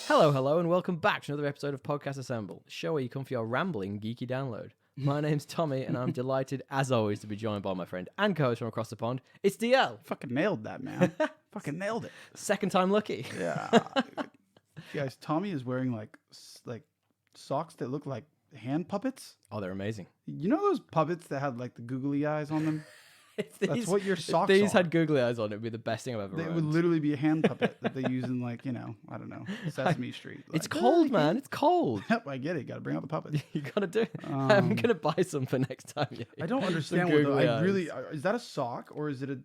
Hello, hello, and welcome back to another episode of Podcast Assemble, the show where you come for your rambling, geeky download. My name's Tommy, and I'm delighted, as always, to be joined by my friend and co-host from across the pond. It's DL. Fucking nailed that, man. Fucking nailed it. Second time lucky. Yeah. Guys, Tommy is wearing like socks that look like hand puppets. Oh, they're amazing. You know those puppets that had like the googly eyes on them? That's what your socks If these are. had googly eyes on it, would be the best thing I've ever They owned. would literally be a hand puppet that they use in like, I don't know, Sesame Street. Like, It's cold, man. It's cold. Yep, I get it. Got to bring out the puppets. You gotta do it. I'm gonna buy some for next time. I don't understand what is that a sock or is it a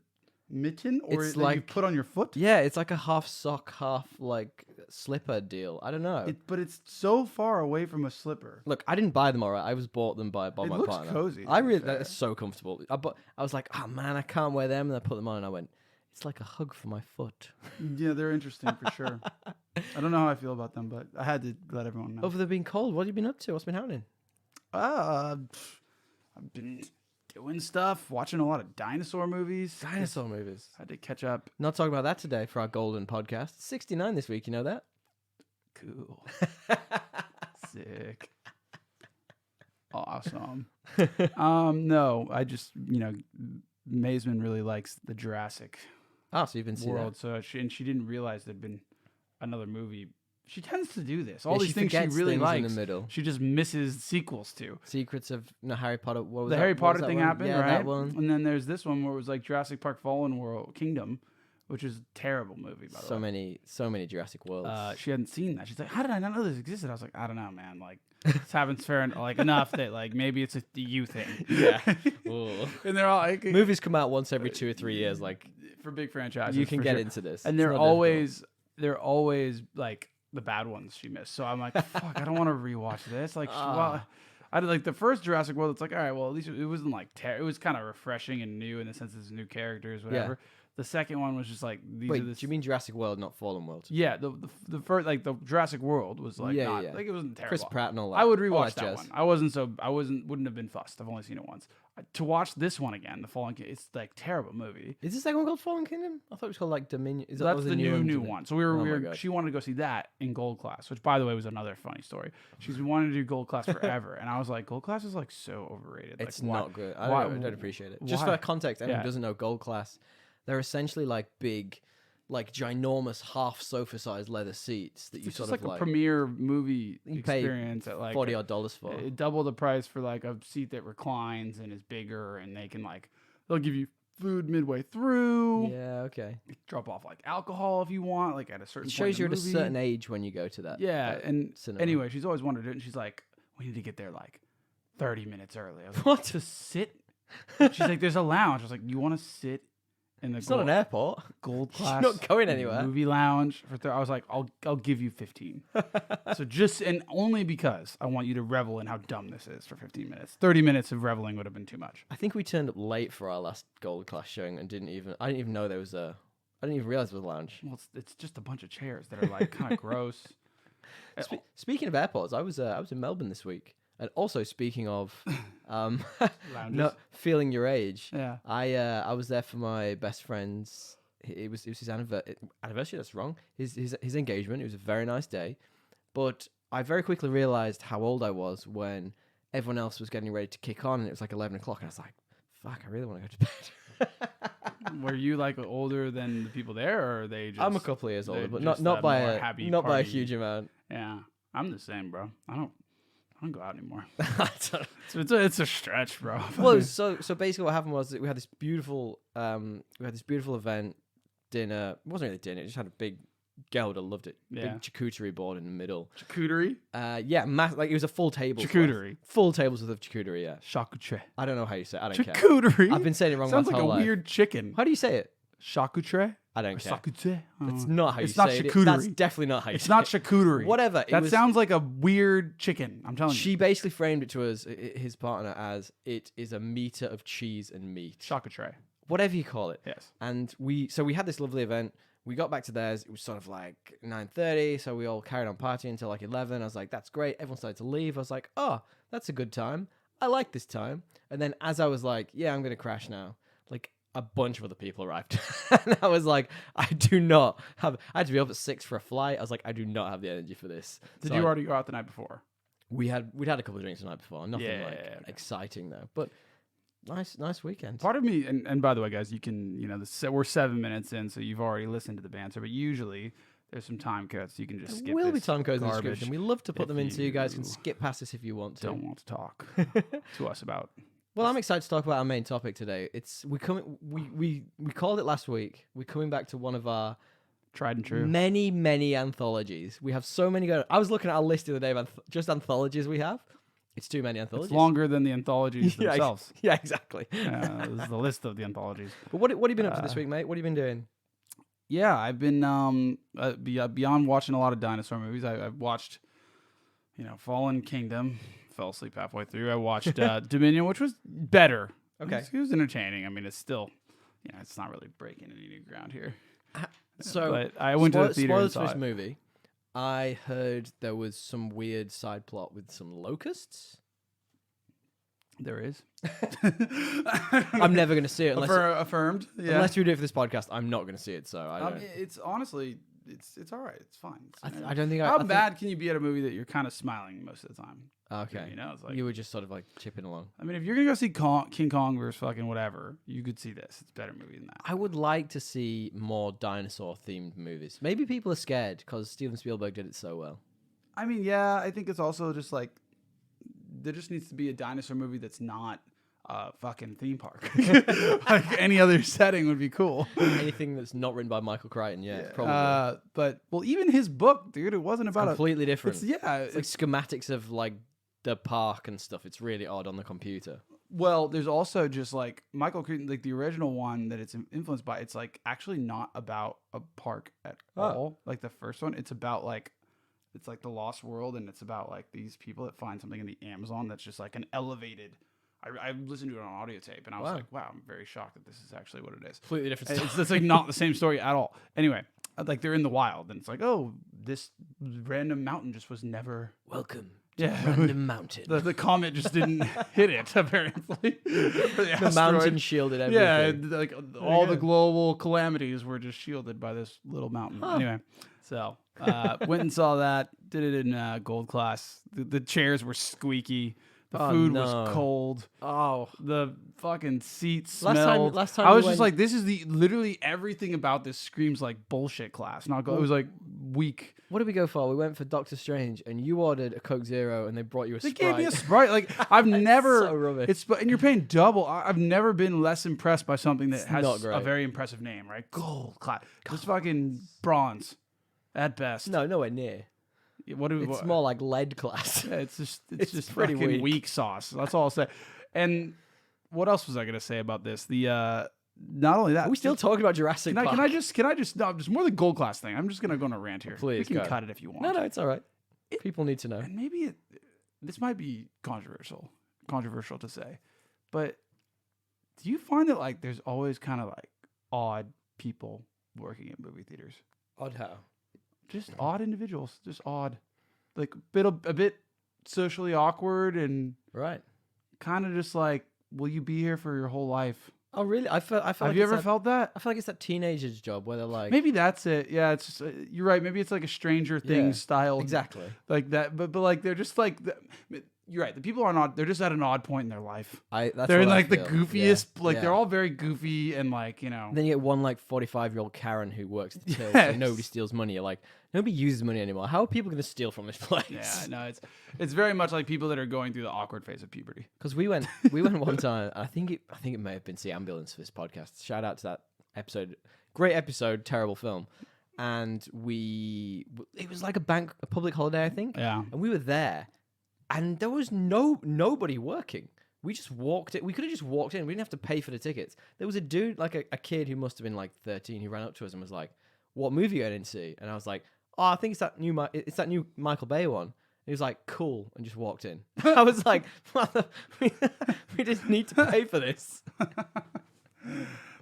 mitten or It's is that you like- put on your foot? Yeah, it's like a half sock, half like slipper deal. I don't know. But it's so far away from a slipper. Look, I didn't buy them, alright. I was bought them by It my looks partner. cozy, I to be really, fair. that's so comfortable. I was like, oh man, I can't wear them, and I put them on, and I went, it's like a hug for my foot. Yeah, they're interesting for sure. I don't know how I feel about them, but I had to let everyone know. Over there being cold, what have you been up to? What's been happening? I've been doing stuff, watching a lot of dinosaur movies. Dinosaur movies. Had to catch up. Not talking about that today for our golden podcast. 69 this week, you know that? Cool. Sick. Awesome. No, I just, Mazeman really likes the Jurassic Oh, so you've been seeing World, that. so she didn't realize there'd been another movie. She tends to do this. All Yeah, these things she forgets really things likes, in the middle. she just misses sequels to. Secrets of Harry Potter. What was The that? Harry What was Potter that thing one? happened, yeah, right? that one. And then there's this one where it was like Jurassic Park Fallen World Kingdom, which is a terrible movie, by the way. So many Jurassic Worlds. She hadn't seen that. She's like, how did I not know this existed? I was like, I don't know, man. Like, this happens fair and like enough that like maybe it's a you thing. Yeah. And they're all like, Movies come out once every 2 or 3 years. Like, for big franchises. you can for get sure. into this. And It's not difficult. they're always like the bad ones she missed. So I'm like, fuck, I don't want to rewatch this. Like, well, I did like the first Jurassic World. It's like, all right, well, at least it wasn't like it was kind of refreshing and new in the sense it's new characters, whatever. The second one was just like these Wait, are do you mean Jurassic World, not Fallen World? yeah, the first like the Jurassic World was like Yeah, not yeah. like it wasn't terrible. Chris Pratt and all that. I would all rewatch that that jazz. one. I wouldn't have been fussed. I've only seen it once. To watch this one again, the Fallen Kingdom, it's like terrible movie. Is this second one called Fallen Kingdom? I thought it was called like Dominion. Is that That's was the new one. So we Oh my were God. she wanted to go see that in Gold Class, which by the way was another funny story. She's been wanting to do Gold Class forever, and I was like, Gold Class is like so overrated. It's like, why- not good. I why- don't appreciate it. Just why? for context, anyone Yeah. who doesn't know Gold Class, they're essentially like big, like ginormous half sofa-sized leather seats that you It's sort just of like a premiere movie you pay experience at like $40 for. double the price for like a seat that reclines and is bigger, and they can like they'll give you food midway through. Yeah, okay. Drop off like alcohol if you want, like at a certain It point shows you're in at the a movie. certain age when you go to that. Yeah, that and cinema. anyway, she's always wanted it, and she's like, we need to get there like 30 minutes early. I was like, What? to sit? She's like, there's a lounge. I was like, you want to sit in the It's not an airport. gold You're class not going anywhere. movie lounge for I was like, I'll give you 15. So just and only because I want you to revel in how dumb this is for 15 minutes. 30 minutes of reveling would have been too much. I think we turned up late for our last Gold Class showing and I didn't even know there was a. I didn't even realize there was a lounge. Well, it's just a bunch of chairs that are like kind of gross. Speaking of airports, I was in Melbourne this week, and also speaking of, Lounges. not feeling your age. Yeah. I was there for my best friend's. It was his anniversary. That's wrong. His engagement. It was a very nice day, but I very quickly realized how old I was when everyone else was getting ready to kick on, and it was like 11 o'clock, and I was like, "Fuck, I really want to go to bed." Were you like older than the people there, or are they just? I'm a couple of years older, they're but just not a by more a happy not by a party? huge amount. Yeah, I'm the same, bro. I don't go out anymore. I don't- It's a stretch, bro. Well, so basically what happened was that we had this beautiful event, dinner. It wasn't really dinner. It just had a big girl would have loved it. Yeah. Big charcuterie board in the middle. Charcuterie, Yeah, like it was a full table. charcuterie, Full tables worth of charcuterie. Yeah. charcuterie, I don't know how you say it. I don't care. charcuterie. I've been saying it wrong Sounds my like a whole life. weird chicken. How do you say it? Charcuterie. I don't care. Charcuterie. It's not how you It's not say it. charcuterie. That's definitely not how you It's say not it. charcuterie. Whatever. That sounds like a weird chicken. I'm telling you. She basically framed it to us, his partner, as it is a meter of cheese and meat. Charcuterie. Whatever you call it. Yes. And we had this lovely event. We got back to theirs. It was sort of like 9:30, so we all carried on partying until like 11. I was like, that's great. Everyone started to leave. I was like, oh, that's a good time. I like this time. And then as I was like, yeah, I'm going to crash now, like a bunch of other people arrived. And I was like, I had to be up at 6 for a flight. I was like, I do not have the energy for this. Did So you already go out the night before? we'd had a couple of drinks the night before. Nothing Okay. exciting though. But nice weekend. Part of me, and by the way, guys, you can, we're 7 minutes in, so you've already listened to the banter, but usually there's some time cuts. You can just skip There will be this time codes in the garbage description. We love to put if them in so you guys can you skip past this if you want to. Don't want to talk to us about. Well, I'm excited to talk about our main topic today. We called it last week. We're coming back to one of our Tried and true. many anthologies. We have so many going. I was looking at our list the other day of just anthologies we have. It's too many anthologies. It's longer than the anthologies Yeah, themselves. Yeah, exactly. This is the list of the anthologies. But what have you been up to this week, mate? What have you been doing? Yeah, I've been beyond watching a lot of dinosaur movies. I've watched, Fallen Kingdom. Fell asleep halfway through. I watched Dominion, which was better. Okay. It was entertaining. I mean, it's still, it's not really breaking any new ground here. So, but I went to the theater and spoilers saw for this it. movie. I heard there was some weird side plot with some locusts. There is. I'm never going to see it unless Affirmed. Yeah. unless you do it for this podcast. I'm not going to see it. So I don't. It's honestly, it's all right. It's fine. I don't think. How I think, bad can you be at a movie that you're kind of smiling most of the time? Okay. It's like You were just sort of like chipping along. I mean, if you're gonna go see King Kong versus fucking whatever, you could see this. It's a better movie than that. I would like to see more dinosaur themed movies. Maybe people are scared because Steven Spielberg did it so well. I mean, yeah, I think it's also just like there just needs to be a dinosaur movie that's not a fucking theme park. Like any other setting would be cool. Anything that's not written by Michael Crichton, probably. But even his book, dude, it wasn't about completely different. It's like schematics of like the park and stuff. It's really odd on the computer. Well, there's also just like Michael Crichton, like the original one that it's influenced by. It's like actually not about a park at all. Like the first one, it's about like it's like the Lost World, and it's about like these people that find something in the Amazon that's just like an elevated. I listened to it on audio tape, and I was like, wow, I'm very shocked that this is actually what it is. Completely different stuff. It's like not the same story at all. Anyway, like they're in the wild, and it's like, oh, this random mountain just was never. Welcome to Random Mountain. The comet just didn't hit it, apparently. The mountain shielded everything. Yeah, like all the global calamities were just shielded by this little mountain. Huh. Anyway, so went and saw that. Did it in gold class. The chairs were squeaky. The food was cold. Oh, the fucking seats smelled. Last time I was just like, this is literally everything about this screams like bullshit class. It was like weak. What did we go for? We went for Doctor Strange, and you ordered a Coke Zero, and they brought you a Sprite. They gave me a Sprite. Like I've never. So rubbish. And you're paying double. I've never been less impressed by something that has not a very impressive name, right? Gold class. This fucking bronze, at best. No, nowhere near. It's more like lead class. Yeah, it's just pretty fucking weak. weak sauce. That's all I'll say. And what else was I gonna say about this? Not only that, Are we still talking about Jurassic Park? Can I just no, just more the gold class thing. I'm just gonna go on a rant here. Please, we can go. cut it if you want. No, it's all right. People need to know. And maybe this might be controversial to say, but do you find that like there's always kind of like odd people working at movie theaters? Odd how? Just odd individuals, just odd, like a bit socially awkward and Right. kind of just like, will you be here for your whole life? Oh, really? I feel. Have like you it's ever that, felt that? I feel like it's that teenager's job where they're like, Maybe that's it. Yeah, it's just, you're right. Maybe it's like a Stranger Things style, exactly. like that. But like they're just like, you're right. The people are not. They're just at an odd point in their life. They're in like the goofiest. Yeah. Like they're all very goofy and like Then you get one like 45-year-old Karen who works at the till, Yes. so nobody steals money. You're like, nobody uses money anymore. How are people going to steal from this place? Yeah, no, it's very much like people that are going through the awkward phase of puberty. Because we went one time. I think it may have been the ambulance for this podcast. Shout out to that episode. Great episode. Terrible film. And it was like a public holiday, I think. Yeah. And we were there, and there was nobody working. We just walked it. We could have just walked in. We didn't have to pay for the tickets. There was a dude, like a kid who must have been like 13, who ran up to us and was like, "What movie are you going to see?" And I was like, "Oh, I think it's that new Michael Bay one." And he was like, "Cool," and just walked in. I was like, we just need to pay for this.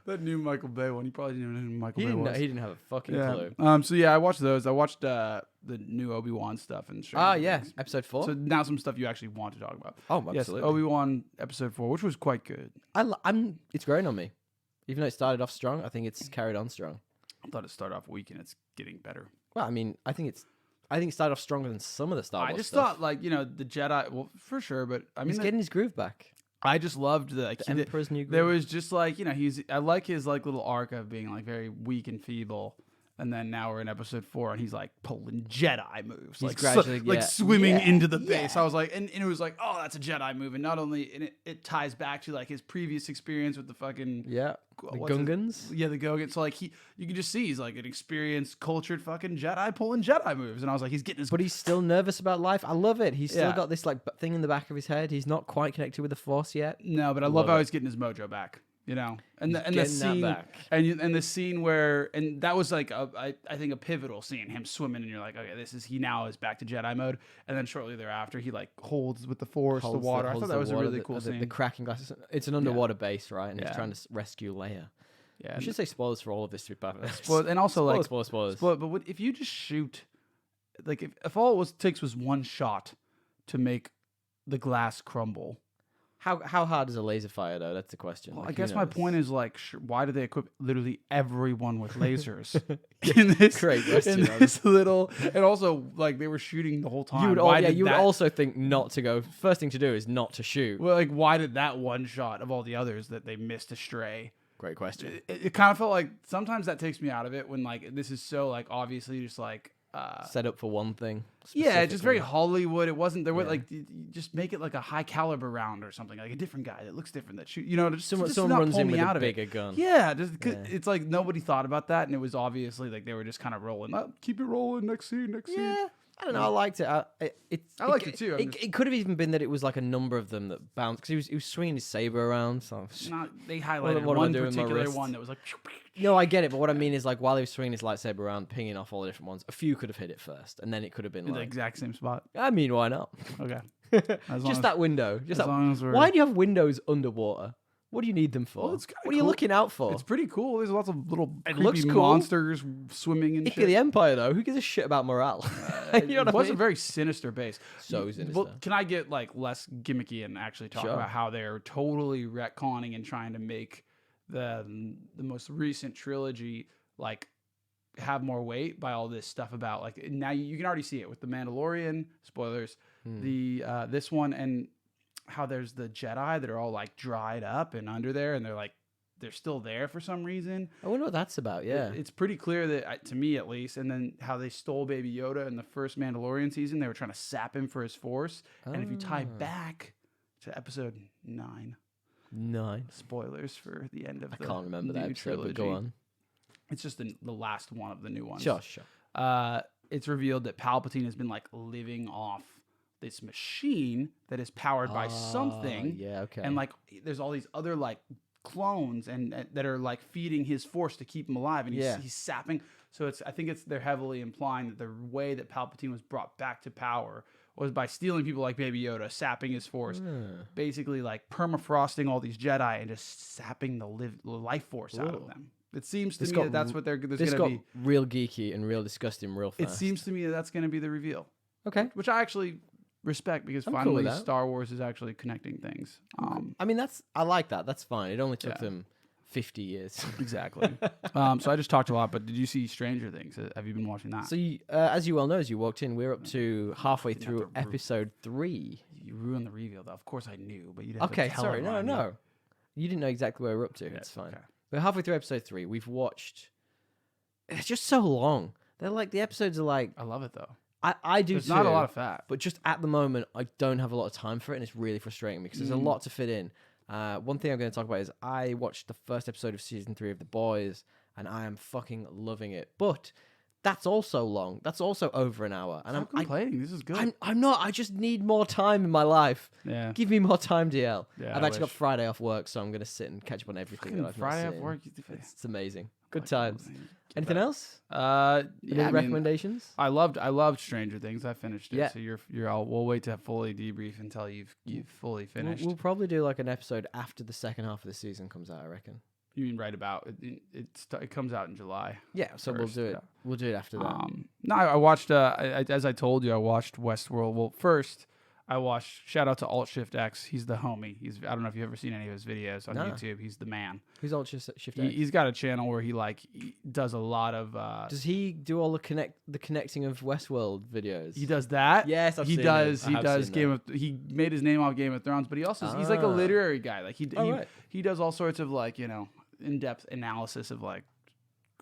That new Michael Bay one. You probably didn't even know who Michael Bay was. He didn't have a fucking Yeah. clue. So yeah, I watched those. I watched the new Obi-Wan stuff and Stranger Things. Episode 4. So now some stuff you actually want to talk about. Oh, Yes, absolutely. Obi-Wan episode 4, which was quite good. It's growing on me. Even though it started off strong, I think it's carried on strong. I thought it started off weak and it's getting better. Well, I mean, I think it started off stronger than some of the Star Wars I just stuff. thought, like, the Jedi, well, for sure, but I mean, He's getting his groove back. I just loved the Emperor's New Groove. There was just like, I like his like little arc of being like very weak and feeble. And then now we're in episode 4 and he's like pulling Jedi moves. He's Like, gradually- like yeah. swimming Yeah, into the base. yeah. I was like, and it was like, oh, that's a Jedi move. And not only, and it ties back to like his previous experience with the fucking, Yeah. The what's his- Gungans. Yeah, the Gogans. So like you can just see he's like an experienced, cultured fucking Jedi pulling Jedi moves. And I was like, he's getting his. But he's still nervous about life. I love it. He's still Yeah. got this like thing in the back of his head. He's not quite connected with the Force yet. No, but I Love love how it. he's getting his mojo back. And the getting that scene back. and the scene where that was like I think a pivotal scene, him swimming, and you're like, okay, he now is back to Jedi mode. And then shortly thereafter, he like holds with the Force the water. I thought that was a really cool scene. The cracking glass. It's an underwater base, right? And he's Yeah. trying to rescue Leia. Yeah, I should say spoilers for all of this to be perfect. and also like spoilers. but if you just shoot, like if all it takes was one shot to make the glass crumble. How hard is a laser fire though? That's the question. Well, Like, I guess who my knows? point is like, why do they equip literally everyone with lasers in this? Great question, In this little, and also like they were shooting the whole time. You would, Why did you would that- also think not to go. First thing to do is not to shoot. Well, like why did that one shot of all the others that they missed astray? Great question. It kind of felt like sometimes that takes me out of it when like this is so like obviously just like. Set up for one thing. Yeah, just very specifically. Hollywood. It wasn't there. Was Yeah. like you just make it like a high caliber round or something, like a different guy that looks different. That shoot, just Someone not runs pull in me with out a of it. bigger gun. Yeah, just Yeah. it's like nobody thought about that, and it was obviously like they were just kind of rolling. Oh, keep it rolling. Next scene. Yeah, I don't know. I liked it. I liked it too, I'm It could have even been that it was like a number of them that bounced because he was swinging his saber around. So They highlighted what am I one doing with my particular wrist? one that was like. no, I get it. But what I mean is like while he was swinging his lightsaber around, pinging off all the different ones, a few could have hit it first, and then it could have been In the like. exact same spot. I mean, why not? Okay. As long Just as- that window. Just as that. long as we're- Why do you have windows underwater? What do you need them for? Well, it's kinda what are you cool. looking out for? It's pretty cool. There's lots of little It creepy looks cool. monsters swimming and Ick of shit. the Empire, though. Who gives a shit about morale? you know what It I was mean? a very sinister base. So sinister. Well, can I get like less gimmicky and actually talk Sure. about how they're totally retconning and trying to make the most recent trilogy like have more weight by all this stuff about like now you can already see it with the Mandalorian spoilers, the this one, and how there's the Jedi that are all like dried up and under there, and they're still there for some reason. I wonder what that's about. Yeah. It's pretty clear that, to me at least, and then how they stole Baby Yoda in the first Mandalorian season. They were trying to sap him for his Force. And if you tie Ah. back to episode 9, 9. spoilers for the end of I the can't remember that new episode, but trilogy. go on. It's just the last one of the new ones. Sure. It's revealed that Palpatine has been like living off this machine that is powered by something. Yeah, okay. And like there's all these other like clones and that are like feeding his Force to keep him alive, and he's sapping. So I think they're heavily implying that the way that Palpatine was brought back to power was by stealing people like Baby Yoda, sapping his Force, basically like permafrosting all these Jedi and just sapping the life force out of them. It seems to me that that's what there's This going got to be. real geeky and real disgusting real fast. It seems to me that that's going to be the reveal, okay. which I actually respect because I'm cool finally with that. Star Wars is actually connecting things. I mean, I like that. That's fine. It only took them 50 years. Exactly. So I just talked a lot, but did you see Stranger Things? Have you been watching that? So, as you well know, as you walked in, we're up to halfway Didn't have through to episode 3. You ruined the reveal, though. Of course I knew, but you didn't. Okay, have to tell sorry. everyone. No. You didn't know exactly where we're up to. It's fine. okay. We're halfway through episode 3. We've watched. It's just so long. They're like, the episodes are like. I love it though. I do There's too. not a lot of fat. But just at the moment, I don't have a lot of time for it, and it's really frustrating because there's a lot to fit in. One thing I'm going to talk about is I watched the first episode of season 3 of The Boys, and I am fucking loving it. But that's also long. That's also over an hour, and Stop complaining. This is good. I'm not. I just need more time in my life. Yeah. Give me more time, DL. Yeah, I've I actually got wish. Friday off work, so I'm going to sit and catch up on everything that I've Friday not off seen. work. It's amazing. Good times. Anything else? Yeah. Any I mean, recommendations? I loved Stranger Things. I finished it. Yeah. So we'll wait to fully debrief until you've fully finished. We'll probably do like an episode after the second half of the season comes out, I reckon. You mean right about it comes out in July. Yeah, so First, we'll do it. yeah. We'll do it after that. No, I watched. As I told you, I watched Westworld. Well, first I watched. Shout out to Alt Shift X. He's the homie. I don't know if you've ever seen any of his videos on YouTube. He's the man. Who's Alt Shift X? He's got a channel where he does a lot of. Does he do all the connecting of Westworld videos? He does that. Yes, he does. He does He made his name off Game of Thrones, but he also he's like a literary guy. Like he does all sorts of like in-depth analysis of like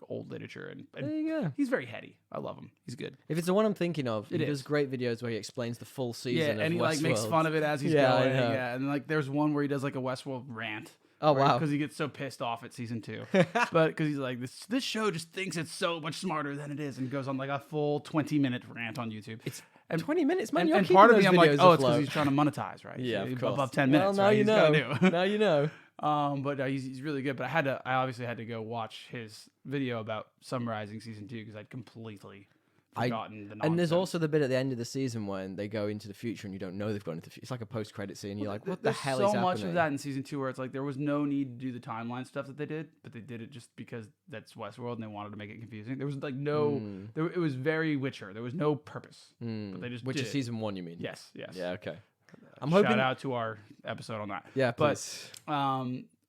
old literature and there you go. He's very heady. I love him. He's good. If it's the one I'm thinking of, he does great videos where he explains the full season. Yeah, and he like makes fun of it as he's going. Yeah, and like there's one where he does like a Westworld rant. Oh wow! Because he gets so pissed off at season 2, but because he's like this show just thinks it's so much smarter than it is, and goes on like a full 20-minute rant on YouTube. It's 20 minutes, man. And part of me, I'm like, oh, it's because he's trying to monetize, right? Yeah, so of course. Above 10 minutes. Well, now right? you know. Now you know. But he's really good. But I obviously had to go watch his video about summarizing season 2 because I'd completely forgotten the nonsense. And there's also the bit at the end of the season when they go into the future and you don't know they've gone into the future. It's like a post-credit scene. You're like, what the hell is happening? There's so much of that in season 2 where it's like there was no need to do the timeline stuff that they did, but they did it just because that's Westworld and they wanted to make it confusing. There was like it was very Witcher. There was no purpose. But they just Which is season 1, you mean? Yes. Yeah, okay. I'm hoping... Shout out to our episode on that. Yeah, please. But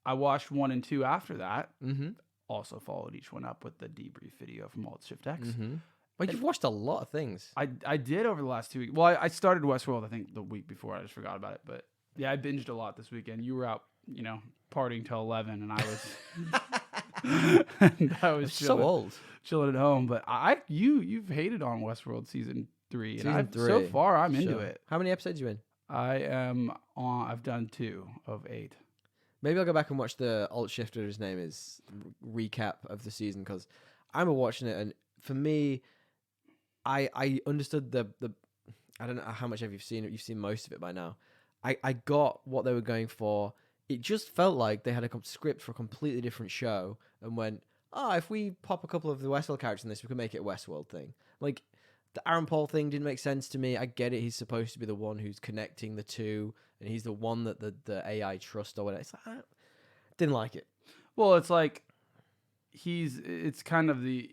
I watched 1 and 2 after that. Mm-hmm. Also followed each one up with the debrief video from Alt Shift X. Mm-hmm. But you've watched a lot of things. I did over the last 2 weeks. Well, I started Westworld, I think, the week before. I just forgot about it. But yeah, I binged a lot this weekend. You were out, partying till 11, and I was so old, chilling at home. But you've hated on Westworld season 3, and so far I'm into it. How many episodes are you in? I've done 2 of 8. Maybe I'll go back and watch the Alt Shifter, his name is, recap of the season, because I remember watching it, and for me, I understood the I don't know how much have you seen it. You've seen most of it by now. I got what they were going for. It just felt like they had a script for a completely different show and went, if we pop a couple of the Westworld characters in this, we can make it a Westworld thing. Like, the Aaron Paul thing didn't make sense to me. I get it. He's supposed to be the one who's connecting the two, and he's the one that the AI trust or whatever. It's like, I didn't like it. Well, it's like it's kind of the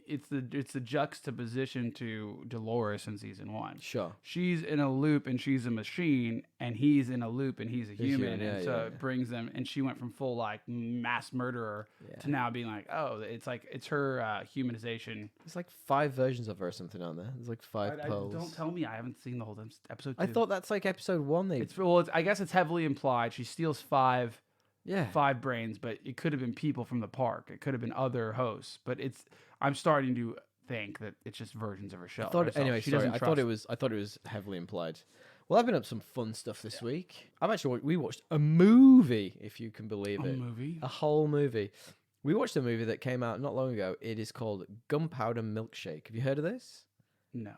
juxtaposition to Dolores in season 1. Sure. She's in a loop and she's a machine, and he's in a loop and he's a human. It brings them, and she went from full like mass murderer to now being like, it's her humanization. There's like 5 versions of her or something on there. There's like 5 pearls. Don't tell me, I haven't seen the whole episode 2. I thought that's like episode 1. I guess it's heavily implied. She steals 5 brains, but it could have been people from the park. It could have been other hosts, but I'm starting to think that it's just versions of herself. I thought it was heavily implied. Well, I've been up to some fun stuff this week. We watched a movie, if you can believe it. A whole movie. We watched a movie that came out not long ago. It is called Gunpowder Milkshake. Have you heard of this? No.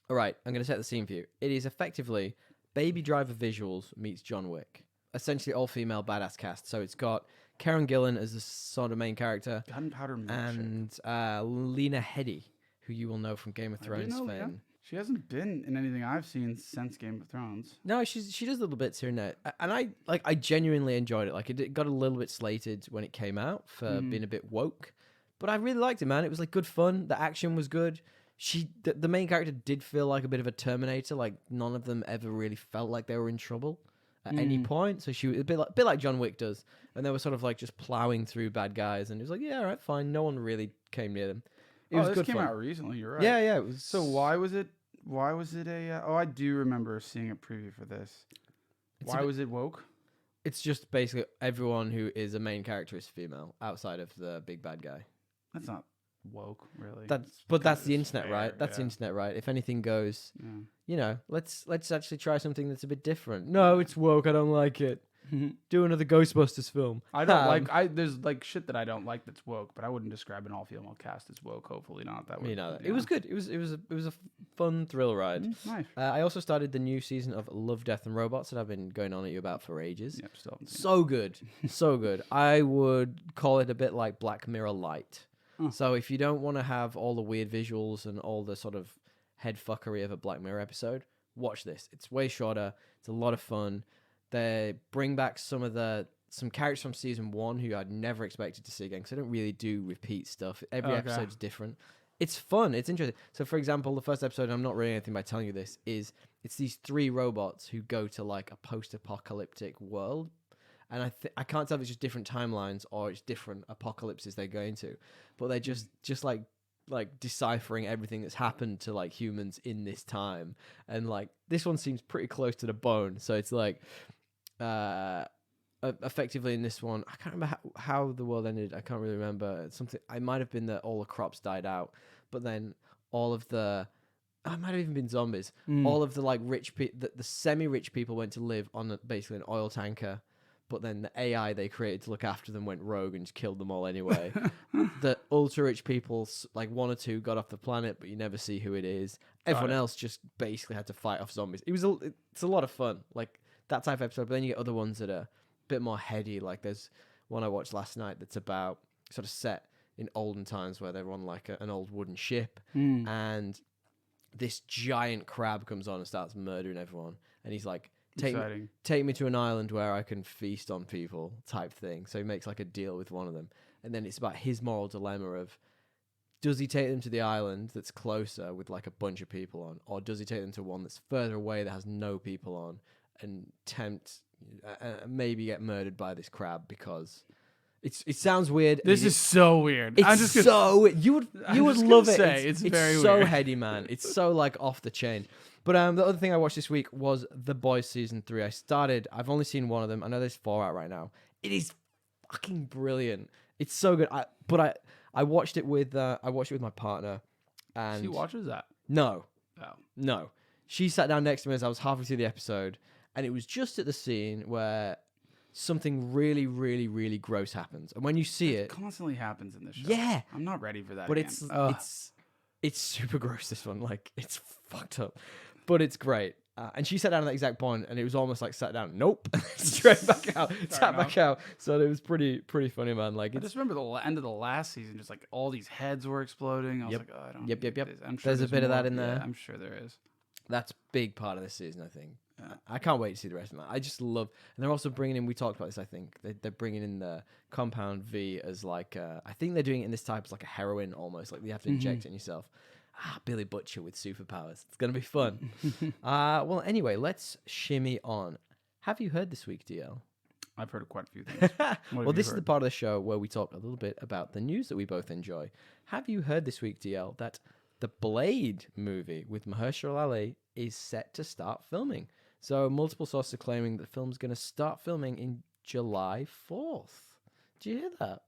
All right, I'm going to set the scene for you. It is effectively Baby Driver visuals meets John Wick. Essentially all-female badass cast. So it's got Karen Gillan as the sort of main character. Gunpowder Milkshake. And Lena Headey, who you will know from Game of Thrones fame. Yeah. She hasn't been in anything I've seen since Game of Thrones. No, she does little bits here and there. And I genuinely enjoyed it. Like, it got a little bit slated when it came out for being a bit woke. But I really liked it, man. It was like good fun. The action was good. The main character did feel like a bit of a Terminator. Like, none of them ever really felt like they were in trouble at any point. So she was a bit like John Wick does, and they were sort of like just plowing through bad guys, and it was like, yeah, all right, fine. No one really came near them. This came out recently. You're right. Yeah, it was. So why was it a? I do remember seeing a preview for this. Why was it woke? It's just basically everyone who is a main character is female outside of the big bad guy. That's not woke, really. That's the internet, right? That's the internet, right? If anything goes, let's actually try something that's a bit different. No, it's woke. I don't like it. Do another Ghostbusters film. I don't there's like shit that I don't like that's woke, but I wouldn't describe an all-female cast as woke. Hopefully not. That would. It was good. It was a fun thrill ride. Nice. I also started the new season of Love, Death and Robots that I've been going on at you about for ages. Yep, still so good, so good. I would call it a bit like Black Mirror light. So if you don't want to have all the weird visuals and all the sort of head fuckery of a Black Mirror episode, watch this. It's way shorter. It's a lot of fun. They bring back some characters from season 1 who I'd never expected to see again, because they don't really do repeat stuff. Every episode's different. it's fun. It's interesting. So, for example, the first episode, and I'm not ruining anything by telling you this, is it's these 3 robots who go to like a post-apocalyptic world, and I can't tell if it's just different timelines or it's different apocalypses they're going to, but they're just like deciphering everything that's happened to like humans in this time, and like this one seems pretty close to the bone. So it's like, effectively in this one, I can't remember how the world ended. I can't really remember. Something, it might have been that all the crops died out, but then all of the, it might have even been zombies. All of the like the semi-rich people went to live on basically an oil tanker, but then the AI they created to look after them went rogue and just killed them all anyway. The ultra-rich people, like 1 or 2, got off the planet, but you never see who it is. Everyone else just basically had to fight off zombies. It's a lot of fun, like that type of episode. But then you get other ones that are a bit more heady. Like there's one I watched last night that's about sort of set in olden times where they're on like an old wooden ship, and this giant crab comes on and starts murdering everyone, and he's like, Take me to an island where I can feast on people type thing. So he makes like a deal with one of them. And then it's about his moral dilemma of, does he take them to the island that's closer with like a bunch of people on, or does he take them to one that's further away that has no people on and maybe get murdered by this crab because it sounds weird. This is so weird. It's so weird. You would love it. It's very so weird. heady, man. It's so like off the chain. But the other thing I watched this week was The Boys season 3. I've only seen one of them. I know there's 4 out right now. It is fucking brilliant. It's so good. I watched it with my partner, and She watches that. No. Oh. No. She sat down next to me as I was halfway through the episode, and it was just at the scene where something really, really, really gross happens. And when you see it constantly happens in this show. Yeah. I'm not ready for that. But again. it's super gross, this one. Like, it's fucked up. But it's great. And she sat down at that exact point, and it was almost like sat down. Nope. Straight back out. Sat back out. So it was pretty funny, man. Like, I just remember the end of the last season, just like all these heads were exploding. I was like, oh, I don't. Yep. I'm sure There's a bit of that in yeah, there. I'm sure there is. That's big part of this season, I think. I can't wait to see the rest of it. I just love, and they're also bringing in. We talked about this. I think they're bringing in the Compound V as like. I think they're doing it in this type as like a heroin almost. Like you have to inject it in yourself. Billy Butcher with superpowers. It's gonna be fun. Well, anyway, let's shimmy on. Have you heard this week, DL? I've heard of quite a few things. Well, this is the part of the show where we talk a little bit about the news that we both enjoy. Have you heard this week, DL, that the Blade movie with Mahershala Ali is set to start filming? So multiple sources are claiming that the film's going to start filming in July 4th. Do you hear that?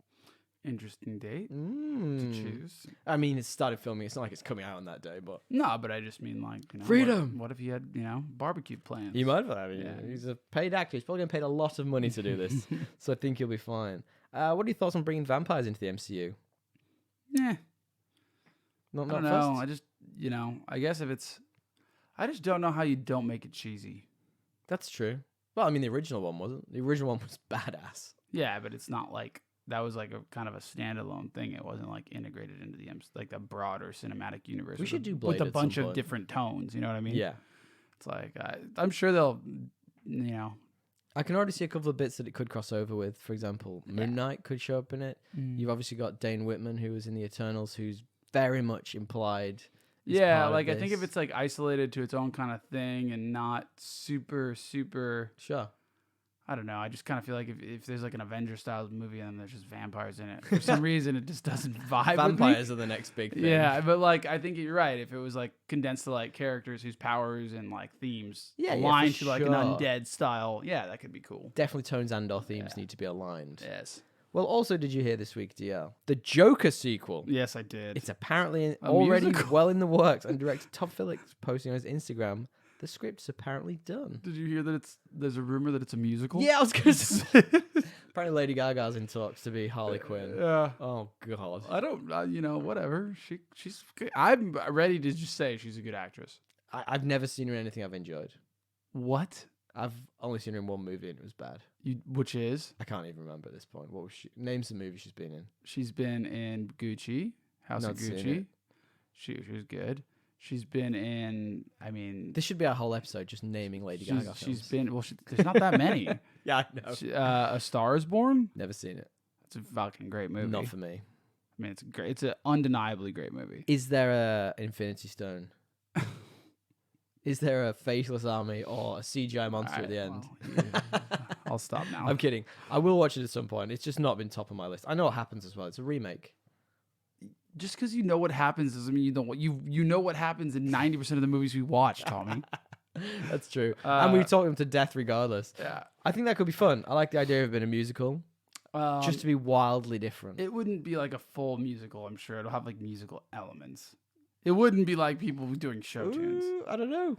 Interesting date to choose. I mean, it started filming. It's not like it's coming out on that day, but... No, but I just mean like, freedom. What if he had, barbecue plans? He might have. I mean, he's a paid actor. He's probably getting paid a lot of money to do this. So I think he'll be fine. What are your thoughts on bringing vampires into the MCU? Yeah. Not I don't know. I just, I guess if it's... I just don't know how you don't make it cheesy. That's true. Well, I mean, the original one wasn't. The original one was badass. Yeah, but it's not like... That was like a kind of a standalone thing. It wasn't like integrated into the broader cinematic universe. We should do Blade with a at bunch some of point. different tones. You know what I mean? Yeah. It's like I'm sure they'll, I can already see a couple of bits that it could cross over with. For example, Moon Knight could show up in it. You've obviously got Dane Whitman, who was in the Eternals, who's very much implied. Yeah, like I think if it's like isolated to its own kind of thing and not super. Sure. I don't know. I just kind of feel like if there's like an Avengers style movie and there's just vampires in it, for some reason it just doesn't vibe Vampires with me. are the next big thing. Yeah, but like I think you're right. If it was like condensed to like characters whose powers and like themes align to like an undead style, that could be cool. Definitely tones and or themes need to be aligned. Yes. Well, also, did you hear this week, DL? The Joker sequel. Yes, I did. It's apparently already well in the works, and director Todd Phillips posting on his Instagram. The script's apparently done. Did you hear that there's a rumor that it's a musical? Yeah, I was going to say. Apparently Lady Gaga's in talks to be Harley Quinn. Yeah. Oh, God. I don't, whatever. She's good. I'm ready to just say she's a good actress. I've never seen her in anything I've enjoyed. What? I've only seen her in one movie and it was bad. Which is? I can't even remember at this point. What was she? Names the movie she's been in. She's been in Gucci, House of Gucci. She was good. She's been in, this should be our whole episode, just naming Lady Gaga She's films. there's not that many. Yeah, I know. A Star is Born? Never seen it. It's a fucking great movie. Not for me. I mean, it's great. It's an undeniably great movie. Is there a Infinity Stone? Is there a faceless army or a CGI monster at the end? Well, I'll stop now. I'm kidding. I will watch it at some point. It's just not been top of my list. I know what happens as well. It's a remake. Just because you know what happens doesn't mean you don't. You know what happens in 90% of the movies we watch, Tommy. That's true. And we talk them to death regardless. Yeah. I think that could be fun. I like the idea of it being a musical. Just to be wildly different. It wouldn't be like a full musical, I'm sure. It'll have like musical elements. It wouldn't be like people doing show tunes. I don't know.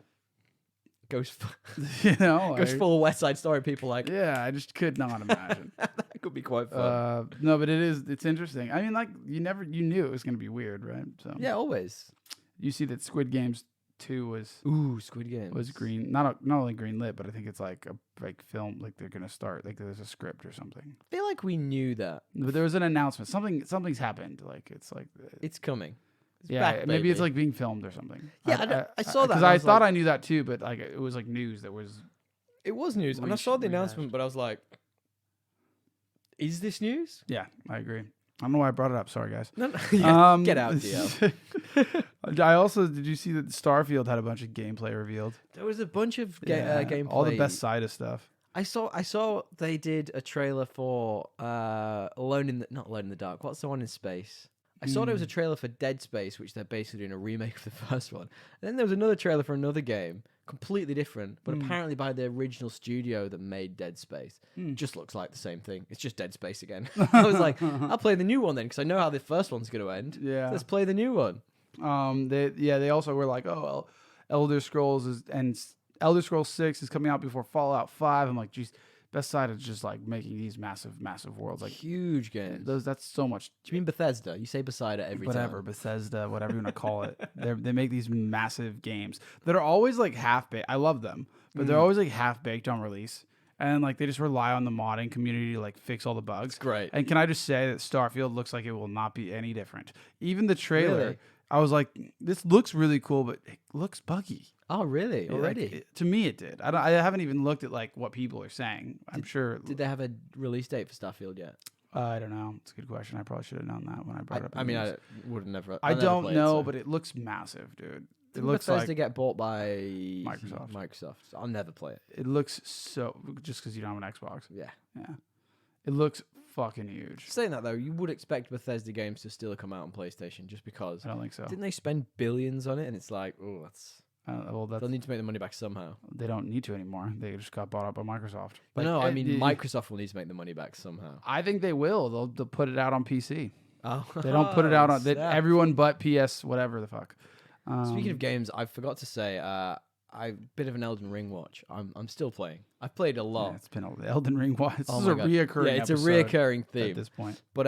Goes full West Side Story. People like. Yeah, I just could not imagine. That could be quite fun. No, but it's interesting. I mean, like you knew it was going to be weird, right? So yeah, always. You see that Squid Games 2 was Squid Games was green, not only green lit, but I think it's like a film, like they're going to start, like there's a script or something. I feel like we knew that, but there was an announcement. Something's happened. Like it's coming. It's yeah, back, maybe it's like being filmed or something. Yeah, I saw that because I thought I knew that too, but like it was like news that was. It was news, and I saw the announcement, but I was like, "Is this news?" Yeah, I agree. I don't know why I brought it up. Sorry, guys. No, get out, DL. Did you see that Starfield had a bunch of gameplay revealed? There was a bunch of gameplay. All the best side of stuff. I saw they did a trailer for not Alone in the Dark. What's the one in space? I saw there was a trailer for Dead Space, which they're basically doing a remake of the first one. And then there was another trailer for another game, completely different, but apparently by the original studio that made Dead Space. Just looks like the same thing. It's just Dead Space again. I was like, I'll play the new one then, because I know how the first one's going to end. Yeah. Let's play the new one. They also were like, oh, well, Elder Scrolls 6 is coming out before Fallout 5. I'm like, geez, best side is just like making these massive worlds, like huge games. That's so much. Do you mean Bethesda? You say Bethesda every time. Whatever, Bethesda, whatever you want to call it. They make these massive games that are always like half baked. I love them, but they're always like half baked on release, and like they just rely on the modding community to like fix all the bugs. It's great. And can I just say that Starfield looks like it will not be any different. Even the trailer. Really? I was like, this looks really cool, but it looks buggy. Oh, really? Already? Like, to me, it did. I haven't even looked at like what people are saying. I'm sure. Did they have a release date for Starfield yet? I don't know. It's a good question. I probably should have known that when I brought it up. I mean, I would have never. I don't know, but it looks massive, dude. It looks Bethesda get bought by Microsoft. So I'll never play it. It looks so just because you don't have an Xbox. Yeah. It looks fucking huge. Saying that though, you would expect Bethesda games to still come out on PlayStation just because. I don't think so. Didn't they spend billions on it? And it's like, oh, that's. They'll need to make the money back somehow. They don't need to anymore. They just got bought up by Microsoft. Like, no, I mean Microsoft will need to make the money back somehow. I think they will. They'll put it out on PC. Oh, they don't put it out on everyone but PS, whatever the fuck. Speaking of games, I forgot to say, I bit of an Elden Ring watch. I'm still playing. I've played a lot. Yeah, it's been the Elden Ring watch. This is a God. reoccurring. Yeah, it's a reoccurring theme at this point. But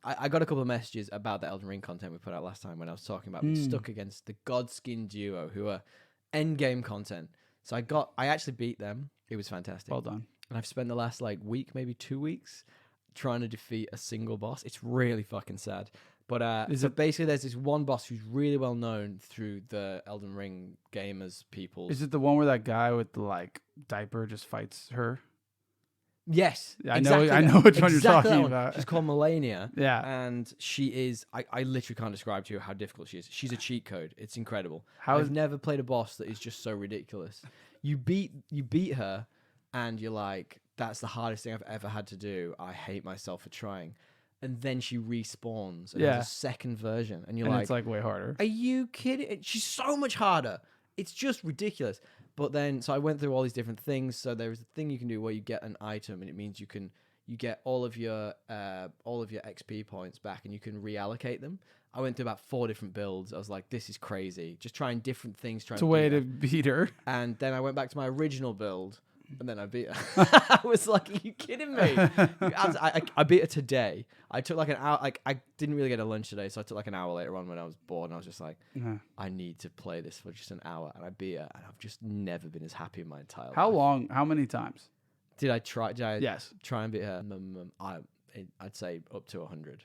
I got a couple of messages about the Elden Ring content we put out last time when I was talking about being stuck against the Godskin duo, who are endgame content. So I actually beat them. It was fantastic. Well done. And I've spent the last week, maybe 2 weeks, trying to defeat a single boss. It's really fucking sad. But basically there's this one boss who's really well known through the Elden Ring gamers people. Is it the one where that guy with the diaper just fights her? Yes. Yeah, I know which one you're talking about. She's called Melania. Yeah. And she is I literally can't describe to you how difficult she is. She's a cheat code. It's incredible. I've never played a boss that is just so ridiculous. You beat her and you're like, that's the hardest thing I've ever had to do. I hate myself for trying. And then she respawns and has a second version. And it's like way harder. Are you kidding? She's so much harder. It's just ridiculous. But then, so I went through all these different things. So there is a thing you can do where you get an item, and it means you get all of your XP points back, and you can reallocate them. I went through about 4 different builds. I was like, this is crazy. Just trying different things. It's a way to beat her. And then I went back to my original build. And then I beat her. I was like, are you kidding me? I beat her today. I took an hour. I didn't really get a lunch today, so I took an hour later on when I was bored. And I was just like, I need to play this for just an hour. And I beat her. And I've just never been as happy in my entire life. How long? How many times? Did I try? Yes. Try and beat her? I'd say up to 100.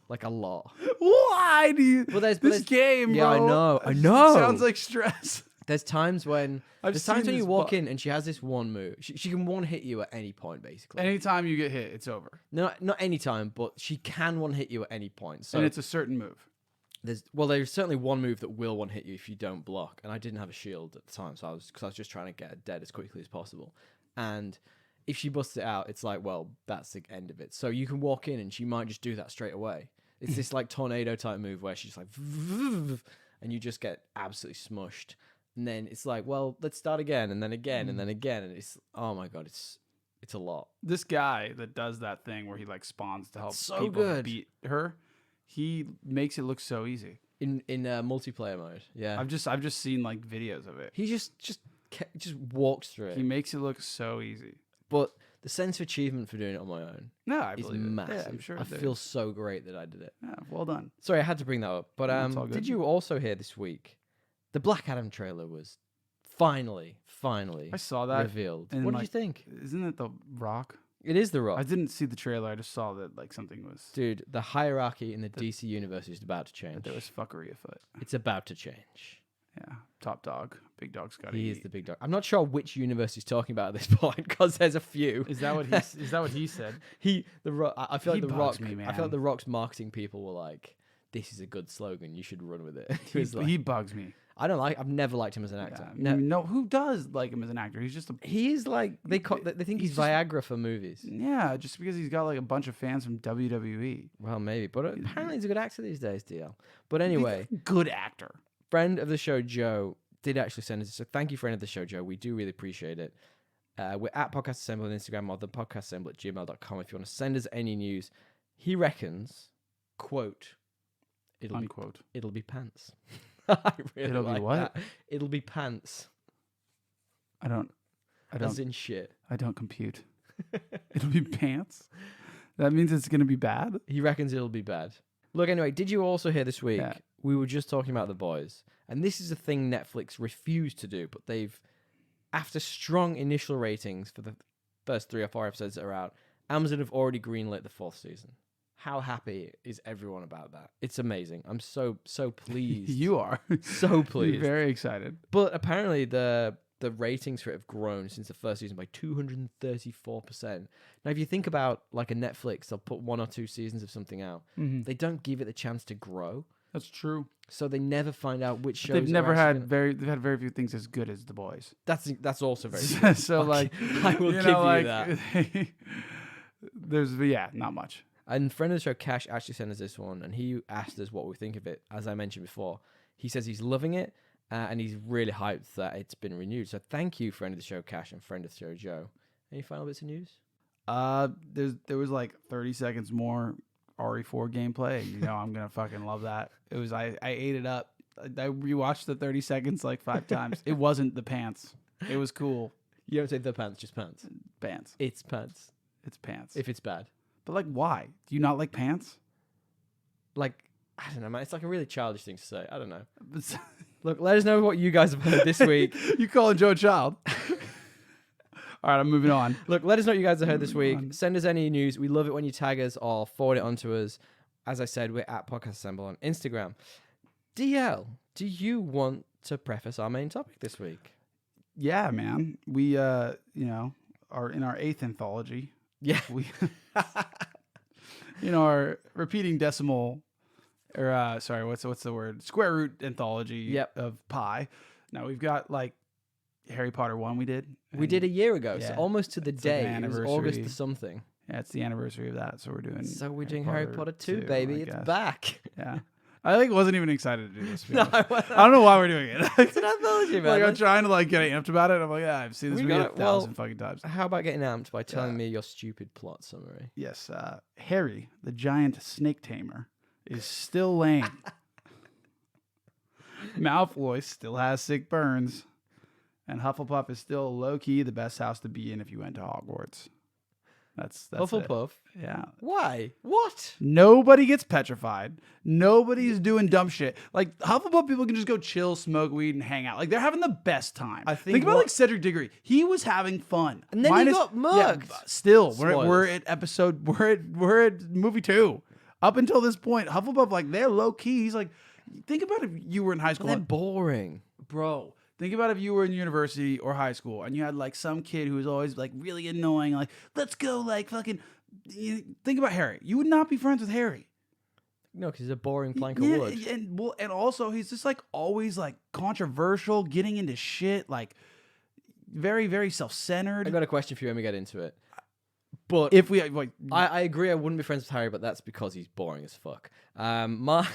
Like a lot. Why do you? Well, there's game, yeah, bro. I know. Sounds like stress. There's times when I've there's times seen when you this walk in and she has this one move. She can one hit you at any point, basically. Anytime you get hit, it's over. No, not any time, but she can one hit you at any point. So And it's a certain move. there's certainly one move that will one hit you if you don't block. And I didn't have a shield at the time, so I was just trying to get it dead as quickly as possible. And if she busts it out, it's like, well, that's the end of it. So you can walk in and she might just do that straight away. It's this like tornado type move where she's like, and you just get absolutely smushed. And then it's like, well, let's start again, and then again, and then again, and it's, oh my god, it's a lot. This guy that does that thing where he like spawns to help So people good. beat her, he makes it look so easy. In multiplayer mode, yeah. I've just seen like videos of it. He just walks through He it. makes it look so easy. But the sense of achievement for doing it on my own No, I is believe it. massive. Yeah, I'm sure. I feel so great that I did it. Yeah, well done. Sorry, I had to bring that up. But It's all good. did you also hear this week the Black Adam trailer was finally I saw that. revealed? and, What did like, you think? Isn't it The Rock? It is The Rock. I didn't see the trailer. I just saw that like something was Dude, the hierarchy in the DC universe is about to change. there was fuckery afoot. It's about to change. Yeah, top dog, big dog's got to He eat. is the big dog. I'm not sure which universe he's talking about at this point because there's a few. Is that what he said? I feel like He the bugs Rock. me, I feel like man. the Rock's marketing people were like, "This is a good slogan. You should run with it." He was like, He bugs me. I've never liked him as an actor. Yeah. No, who does like him as an actor? He's just a He is like they think he's he's just- Viagra for movies. yeah, just because he's got like a bunch of fans from WWE. Well, maybe, but apparently he's a good actor these days, DL. But anyway, Good actor. friend of the show Joe did actually send us. So thank you, friend of the show Joe. We do really appreciate it. We're at Podcast Assemble on Instagram or the podcastassemble@gmail.com if you want to send us any news. He reckons, quote, Unquote. it'll be pants. I really It'll be like what? that. It'll be pants. I don't As in shit. I don't compute. It'll be pants. That means it's gonna be bad. He reckons it'll be bad. Look, anyway, did you also hear this week? Yeah. We were just talking about The Boys, and this is a thing Netflix refused to do, but they've, after strong initial ratings for the first 3 or 4 episodes that are out, Amazon have already greenlit the 4th season. How happy is everyone about that? It's amazing. I'm so pleased. You are so You're pleased. very excited. But apparently the ratings for it have grown since the first season by 234%. Now, if you think about like a Netflix, they'll put 1 or 2 seasons of something out. They don't give it the chance to grow, That's true. so they never find out which shows. They've never are had actually they've had very few things as good as The Boys. That's also very true. So like I will give you that. There's not much. And friend of the show Cash actually sent us this one, and he asked us what we think of it. As I mentioned before, he says he's loving it, and he's really hyped that it's been renewed. So thank you, friend of the show Cash and friend of the show Joe. Any final bits of news? There was like 30 seconds more RE4 gameplay, and I'm gonna fucking love that. It was I ate it up. I rewatched the 30 seconds like 5 times. It wasn't the pants. It was cool. You don't say the pants, just pants. Pants. It's pants. It's pants. If it's bad. But like, why? Do you not like pants? Like, I don't know, man. It's like a really childish thing to say. I don't know. But Look, let us know what you guys have heard this week. you calling Joe a child? All right, I'm moving on. Look, let us know what you guys have heard this week. on. Send us any news. We love it when you tag us or forward it onto us. As I said, we're at Podcast Assemble on Instagram. DL, do you want to preface our main topic this week? Yeah, man. We are in our 8th anthology. Yeah. We our repeating decimal or sorry, what's the word? Square root anthology of pi. Now we've got like Harry Potter 1 we did. We did a year ago, so Yeah. almost to the It's like day. an It was anniversary. August the something. Yeah, it's the anniversary of that, so we're doing Harry Potter 2, baby. I It's guess. back. Yeah. I wasn't even excited to do this. to be No, honest. I don't know why we're doing it. It's an anthology, man. Like I'm trying to like get amped about it. I'm like, yeah, I've seen this We movie got it. 1,000 fucking times. How about getting amped by telling Yeah. me your stupid plot summary? Yes, Harry, the giant snake tamer, is still lame. Malfoy still has sick burns, and Hufflepuff is still low key the best house to be in if you went to Hogwarts. That's Hufflepuff? It. Yeah. Why? What? Nobody gets petrified. Nobody's doing dumb shit. Like Hufflepuff people can just go chill, smoke weed, and hang out. Like they're having the best time. I think about what- like Cedric Diggory. He was having fun. And then he got Yeah, murked. still, Spoilers. we're at episode. We're at movie 2. Up until this point, Hufflepuff like they're low key. He's like, think about if you were in high school. They're boring. Bro, Think about if you were in university or high school and you had like some kid who was always like really annoying, like, let's go, like fucking. Think about Harry. You would not be friends with Harry. No, because he's a boring plank of wood. And also he's just like always like controversial, getting into shit, like very, very self-centered. I got a question for you when we get into it. But if we like, I agree, I wouldn't be friends with Harry, but that's because he's boring as fuck. My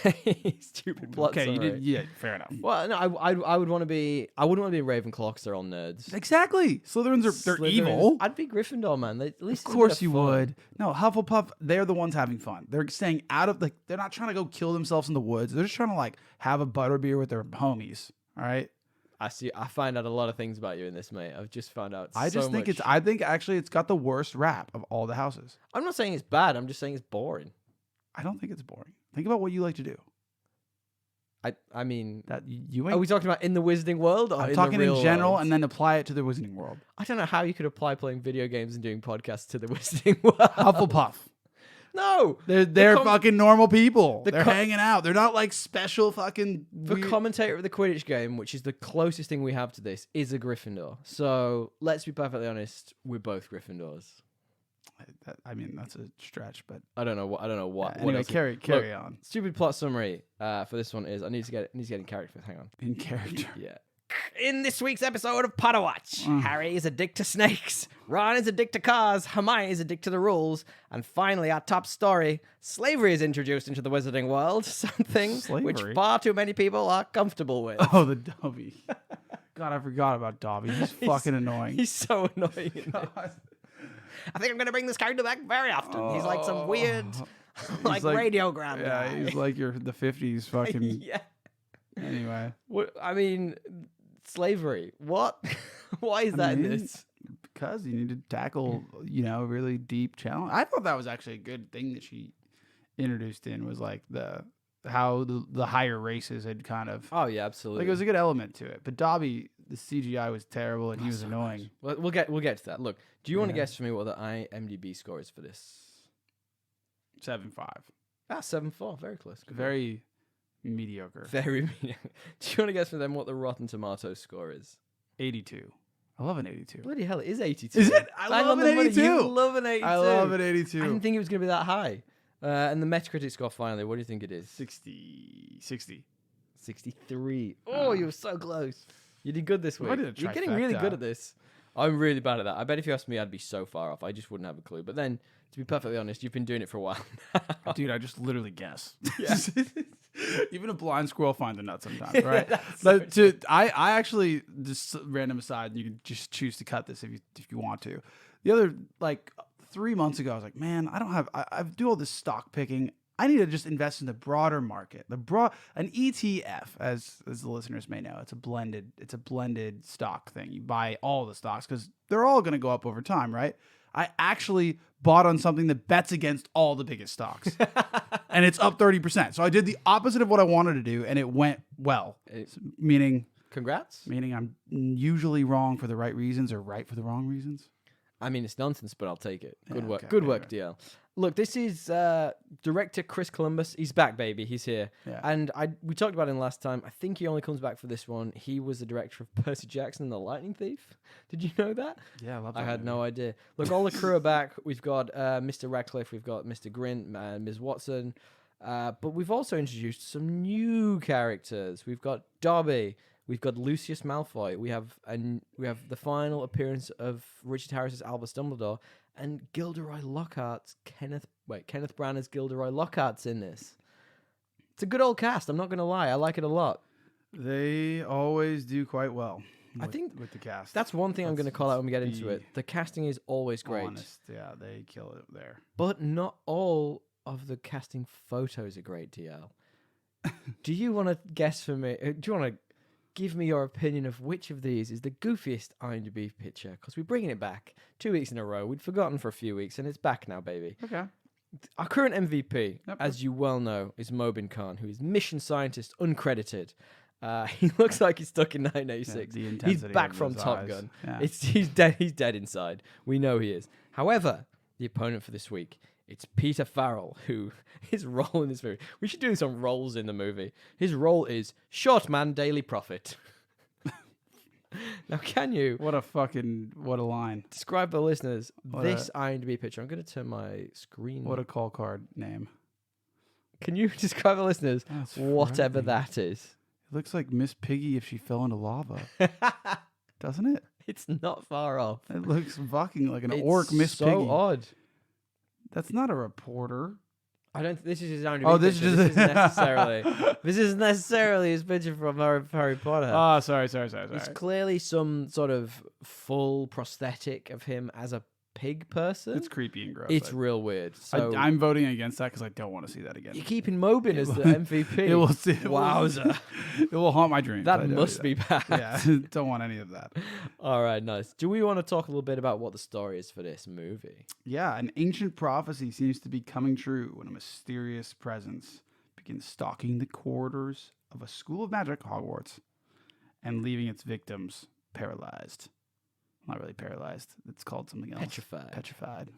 stupid plot. Okay, summary. you did. Yeah, fair enough. Well, no, I would want to be. I wouldn't want to be Ravenclaw because they're all nerds. Exactly. Slytherins they're Slytherins- evil. I'd be Gryffindor, man. At least Of it's a course bit you fun. would. No, Hufflepuff, they're the ones having fun. They're staying out of like they're not trying to go kill themselves in the woods. They're just trying to like have a butterbeer with their homies. All right. I see. I find out a lot of things about you in this, mate. I've just found out. I just think much. I think actually it's got the worst rap of all the houses. I'm not saying it's bad. I'm just saying it's boring. I don't think it's boring. Think about what you like to do. I mean, That you ain't. are we talking about in the Wizarding World or I'm in talking the real in general, world? and then apply it to the Wizarding World. I don't know how you could apply playing video games and doing podcasts to the Wizarding World. Hufflepuff. No, They're fucking normal people. the They're com- hanging out. They're not like special fucking. the weird- commentator of the Quidditch game, which is the closest thing we have to this, is a Gryffindor. So let's be perfectly honest, we're both Gryffindors. I mean, that's a stretch, but I don't know what. yeah, what anyway, else- carry on Stupid plot summary for this one is I need to get in character. Hang on. in character. Yeah. In this week's episode of Potter Watch, Harry is a dick to snakes, Ron is a dick to cars, Hermione is a dick to the rules, and finally our top story, slavery is introduced into the Wizarding World, something which Slavery? far too many people are comfortable with. Oh, the Dobby. God, I forgot about Dobby. He's fucking annoying. He's so annoying. In this. I think I'm going to bring this character back very often. He's like some weird, like radiogram Yeah, guy. he's like the 50s fucking. Yeah. Anyway, What, I mean, slavery. What? Why is that in this? because you need to tackle, really deep challenge. I thought that was actually a good thing that she introduced in was like how the higher races had kind of Oh yeah, absolutely. like it was a good element to it. But Dobby, the CGI was terrible and he was annoying. Well, we'll get to that. Look, do you want to Yeah. guess for me what the IMDb score is for this? 7.5. 7.4. Very close. Good work. Very mediocre. Very. Do you want to guess for them what the Rotten Tomatoes score is? 82. I love an 82. Bloody hell, it is 82. Is it? I Bang love on an the money. 82. You love an 82. I love an I 82. didn't think it was going to be that high. And the Metacritic score finally, what do you think it is? 60. 63. Oh, you were so close. You did good this I week. did a You're getting really trifecta. good at this. I'm really bad at that. I bet if you asked me, I'd be so far off. I just wouldn't have a clue. But then, to be perfectly honest, you've been doing it for a while. Dude, I just literally guess. Yeah. Even a blind squirrel finds a nut sometimes, right? That's so But I actually just random aside, and you can just choose to cut this if you want to. The other 3 months ago, I was like, man, I do all this stock picking. I need to just invest in the broader market. An ETF, as the listeners may know, it's a blended stock thing. You buy all the stocks because they're all going to go up over time, right? I actually bought on something that bets against all the biggest stocks, and it's up 30%. So I did the opposite of what I wanted to do, and it went well. Meaning Congrats. I'm usually wrong for the right reasons or right for the wrong reasons. I mean, it's nonsense, but I'll take it. Good Yeah, work. okay, Good okay, work, okay. DL. Look, this is director Chris Columbus. He's back, baby. He's here. Yeah. And we talked about him last time. I think he only comes back for this one. He was the director of Percy Jackson and the Lightning Thief. Did you know that? Yeah, I love that. I had movie. no idea. Look, all the crew are back. We've got Mr. Radcliffe. We've got Mr. Grint and Ms. Watson. But we've also introduced some new characters. We've got Dobby. We've got Lucius Malfoy. We have the final appearance of Richard Harris's Albus Dumbledore and Gilderoy Lockhart's Kenneth Branagh's Gilderoy Lockhart's in this. It's a good old cast. I'm not gonna lie. I like it a lot. They always do quite well. I think with the cast. That's one thing I'm going to call out when we get into be it. The casting is always great, honest. Yeah, they kill it there. but not all of the casting photos are great. DL, do you want to guess for me? Do you want to give me your opinion of which of these is the goofiest IMDb picture? Because we're bringing it back 2 weeks in a row. We'd forgotten for a few weeks, and it's back now, baby. Okay. Our current MVP, Yep. as you well know, is Mobin Khan, who is mission scientist, uncredited. He looks like he's stuck in 1986. the He's intensity back of from those Top eyes. Gun. Yeah. He's dead. He's dead inside. We know he is. However, the opponent for this week, it's Peter Farrell, who his role in this movie. We should do some roles in the movie. His role is short man, daily prophet. Now, can you What a line. describe for listeners this IMDb picture? I'm going to turn my screen. What a call card name. Can you describe for listeners That's whatever frightening. that is? It looks like Miss Piggy if she fell into lava, doesn't it? It's not far off. It looks fucking like an It's orc Miss so Piggy. odd. That's not a reporter. I don't. This is his IMDb Oh, this picture. is This isn't necessarily his picture from Harry Potter. Oh, sorry. It's clearly some sort of full prosthetic of him as a pig person. It's creepy and gross. It's real weird. So I'm voting against that because I don't want to see that again. you're keeping Mobin as the MVP. It will Wowza. It will haunt my dreams. That must be bad. Yeah, don't want any of that. All right, nice. Do we want to talk a little bit about what the story is for this movie? Yeah, an ancient prophecy seems to be coming true when a mysterious presence begins stalking the corridors of a school of magic, Hogwarts, and leaving its victims paralyzed. Not really paralyzed. It's called something else. Petrified. Petrified.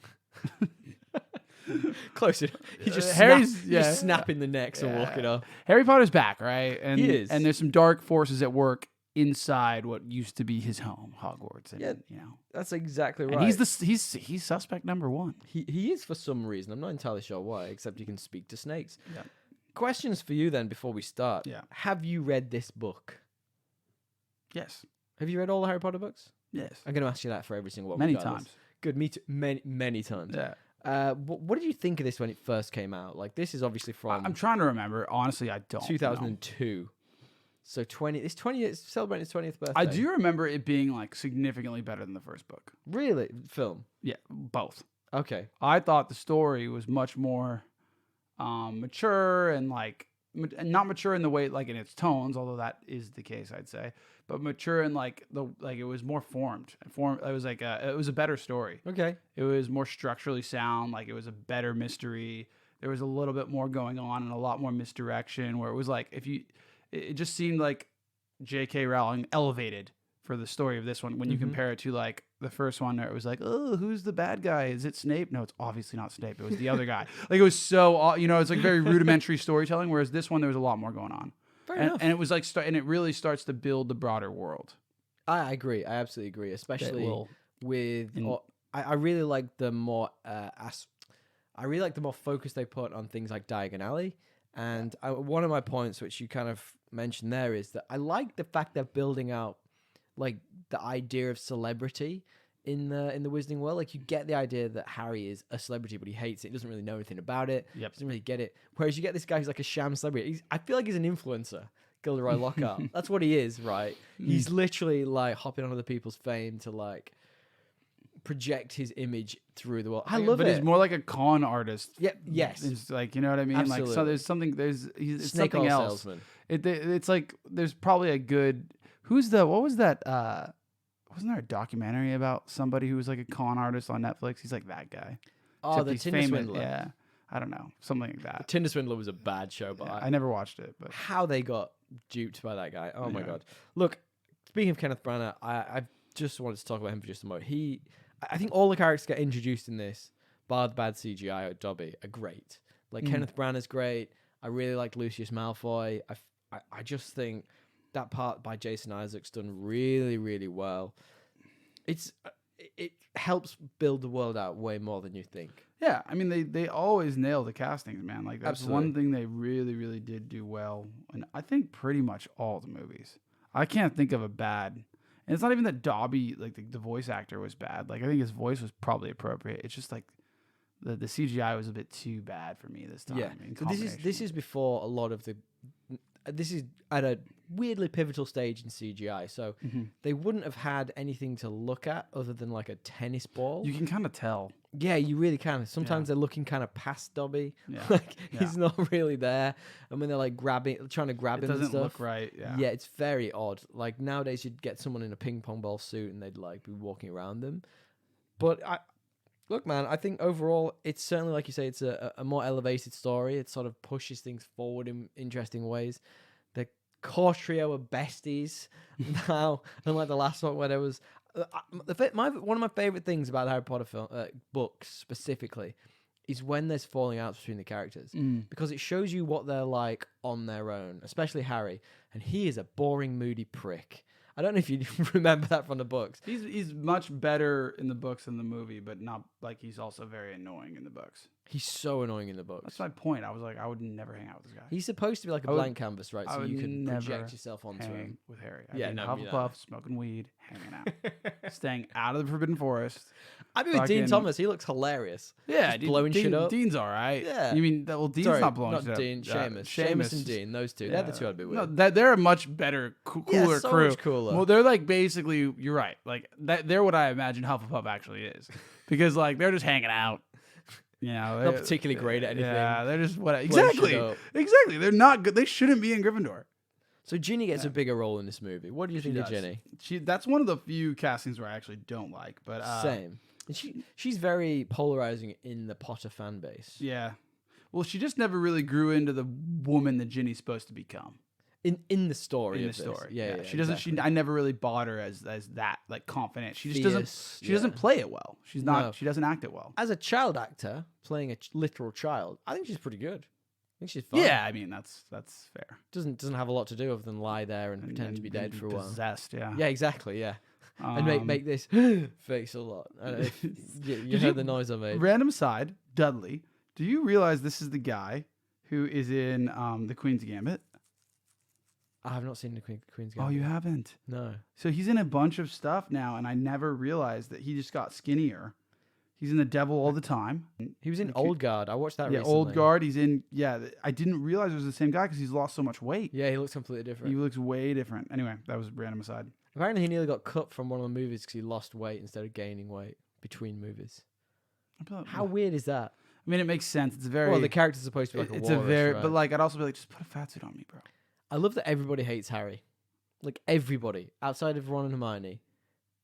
Close enough. Harry's He's snapping the necks and walking off. Harry Potter's back, right? And He is. And there's some dark forces at work inside what used to be his home, Hogwarts. And, Yeah. you know, That's exactly right. and he's suspect number one. He is for some reason. I'm not entirely sure why, except he can speak to snakes. Yeah. Questions for you then before we start. Yeah. Have you read this book? Yes. Have you read all the Harry Potter books? Yes. I'm going to ask you that for every single one. Many regardless. times. Good. Me too. Many times. Yeah. What did you think of this when it first came out? Like, this is obviously from I'm trying to remember. Honestly, I don't. 2002. So 20. It's 20 years celebrating its 20th birthday. I do remember it being like significantly better than the first book. Really? Film? Yeah, both. Okay. I thought the story was much more mature and like not mature in the way like in its tones, although that is the case, I'd say, but mature in like it was more formed. It was like it was a better story. Okay. It was more structurally sound. Like it was a better mystery. There was a little bit more going on and a lot more misdirection. Where it was like it just seemed like J.K. Rowling elevated for the story of this one when you compare it to like the first one where it was like, oh, who's the bad guy? Is it Snape? No, it's obviously not Snape. It was the other guy. Like it was so, it's like very rudimentary storytelling. Whereas this one, there was a lot more going on. Fair enough. And it was like, and it really starts to build the broader world. I agree. I absolutely agree. Especially with, I really like the more, I really like the more focus they put on things like Diagon Alley. And one of my points, which you kind of mentioned there, is that I like the fact they're building out like the idea of celebrity in the Wizarding world. Like you get the idea that Harry is a celebrity, but he hates it. He doesn't really know anything about it. Yep. Doesn't really get it. Whereas you get this guy who's like a sham celebrity. I feel like he's an influencer, Gilderoy Lockhart. That's what he is, right? He's literally like hopping on other people's fame to like project his image through the world. I love it. But he's more like a con artist. Yeah. Yes. It's like, you know what I mean? Absolutely. Like, so there's something, it's Snake something oil else. salesman. It's like, there's probably a good, what was that, wasn't there a documentary about somebody who was like a con artist on Netflix? He's like that guy. Oh, Except the he's Tinder famous. Swindler. Yeah. I don't know. Something like that. Tinder Swindler was a bad show, but Yeah, I never watched it, but how they got duped by that guy. Oh my Yeah. God. Look, speaking of Kenneth Branagh, I just wanted to talk about him for just a moment. I think all the characters get introduced in this, bar the bad CGI or Dobby, are great. Like Kenneth Branagh's great. I really like Lucius Malfoy. I just think that part by Jason Isaacs done really, really well. It helps build the world out way more than you think. yeah, I mean, they always nail the castings, man. Like that's Absolutely. one thing they really, really did do well. And I think pretty much all the movies. I can't think of a bad. And it's not even that Dobby, like the voice actor, was bad. Like I think his voice was probably appropriate. It's just like the CGI was a bit too bad for me this time. Yeah, in so this combination. is before a lot of the. This is at a weirdly pivotal stage in CGI, so they wouldn't have had anything to look at other than like a tennis ball. You can kind of tell. Yeah, you really can. Sometimes they're looking kind of past Dobby, Yeah. like he's not really there, and when they're like trying to grab It him and doesn't stuff. look right. Yeah. Yeah, it's very odd. Like nowadays, you'd get someone in a ping pong ball suit and they'd like be walking around them. But look, man, I think overall, it's certainly like you say, it's a more elevated story. It sort of pushes things forward in interesting ways. The core trio are besties now, unlike the last one where there was. One of my favorite things about the Harry Potter books specifically is when there's falling outs between the characters, because it shows you what they're like on their own, especially Harry, and he is a boring, moody prick. I don't know if you remember that from the books. He's much better in the books than the movie, but not like he's also very annoying in the books. He's so annoying in the books. That's my point. I was like, I would never hang out with this guy. He's supposed to be like a blank canvas, right? So you can project never yourself onto hang him. with Harry. Yeah, I'd be no, Hufflepuff, smoking weed, hanging out, staying out of the Forbidden Forest. I mean, with Dean Fucking- Thomas, he looks hilarious. Yeah, Just blowing shit up. Dean's all right. Yeah. You mean well, Dean's Sorry, not blowing shit up. Dean, Seamus. Seamus and Dean, those two. They're the two I'd be with. No, they're a much better, cooler so crew. much cooler. Well, they're like basically, you're right. Like they're what I imagine Hufflepuff actually is, because like they're just hanging out. You know, Not particularly great at anything. Yeah, they're just what Blowing shit exactly. up. Exactly. They're not good. They shouldn't be in Gryffindor. So Ginny gets a bigger role in this movie. What do you think of does. Ginny? That's one of the few castings where I actually don't like. But Same. And she's very polarizing in the Potter fan base. Yeah. Well, she just never really grew into the woman that Ginny's supposed to become. In the story. In the of this. story, Yeah. She doesn't. Exactly. I never really bought her as that like confident. She just Fierce, doesn't. She doesn't play it well. She's not. No. She doesn't act it well. As a child actor playing a literal child, I think she's pretty good. I think she's fine. Yeah, I mean that's fair. Doesn't have a lot to do other than lie there and pretend to be dead for a while. Possessed, yeah. Yeah, exactly. Yeah, and make this face a lot. I don't know if you heard the noise I made. Random side, Dudley. Do you realize this is the guy who is in the Queen's Gambit? I have not seen the Queen's Gambit. Oh, you haven't? No. So he's in a bunch of stuff now, and I never realized that he just got skinnier. He's in The Devil all the time. He was in Old Guard. I watched that Yeah, recently. Old Guard. He's in. Yeah, I didn't realize it was the same guy because he's lost so much weight. Yeah, he looks completely different. He looks way different. Anyway, that was a random aside. Apparently, he nearly got cut from one of the movies because he lost weight instead of gaining weight between movies. How weird is that? I mean, it makes sense. It's very. Well, the character's supposed to be like a it's walrus, a very. right? But like, I'd also be like, just put a fat suit on me, bro. I love that everybody hates Harry. Like, everybody. Outside of Ron and Hermione,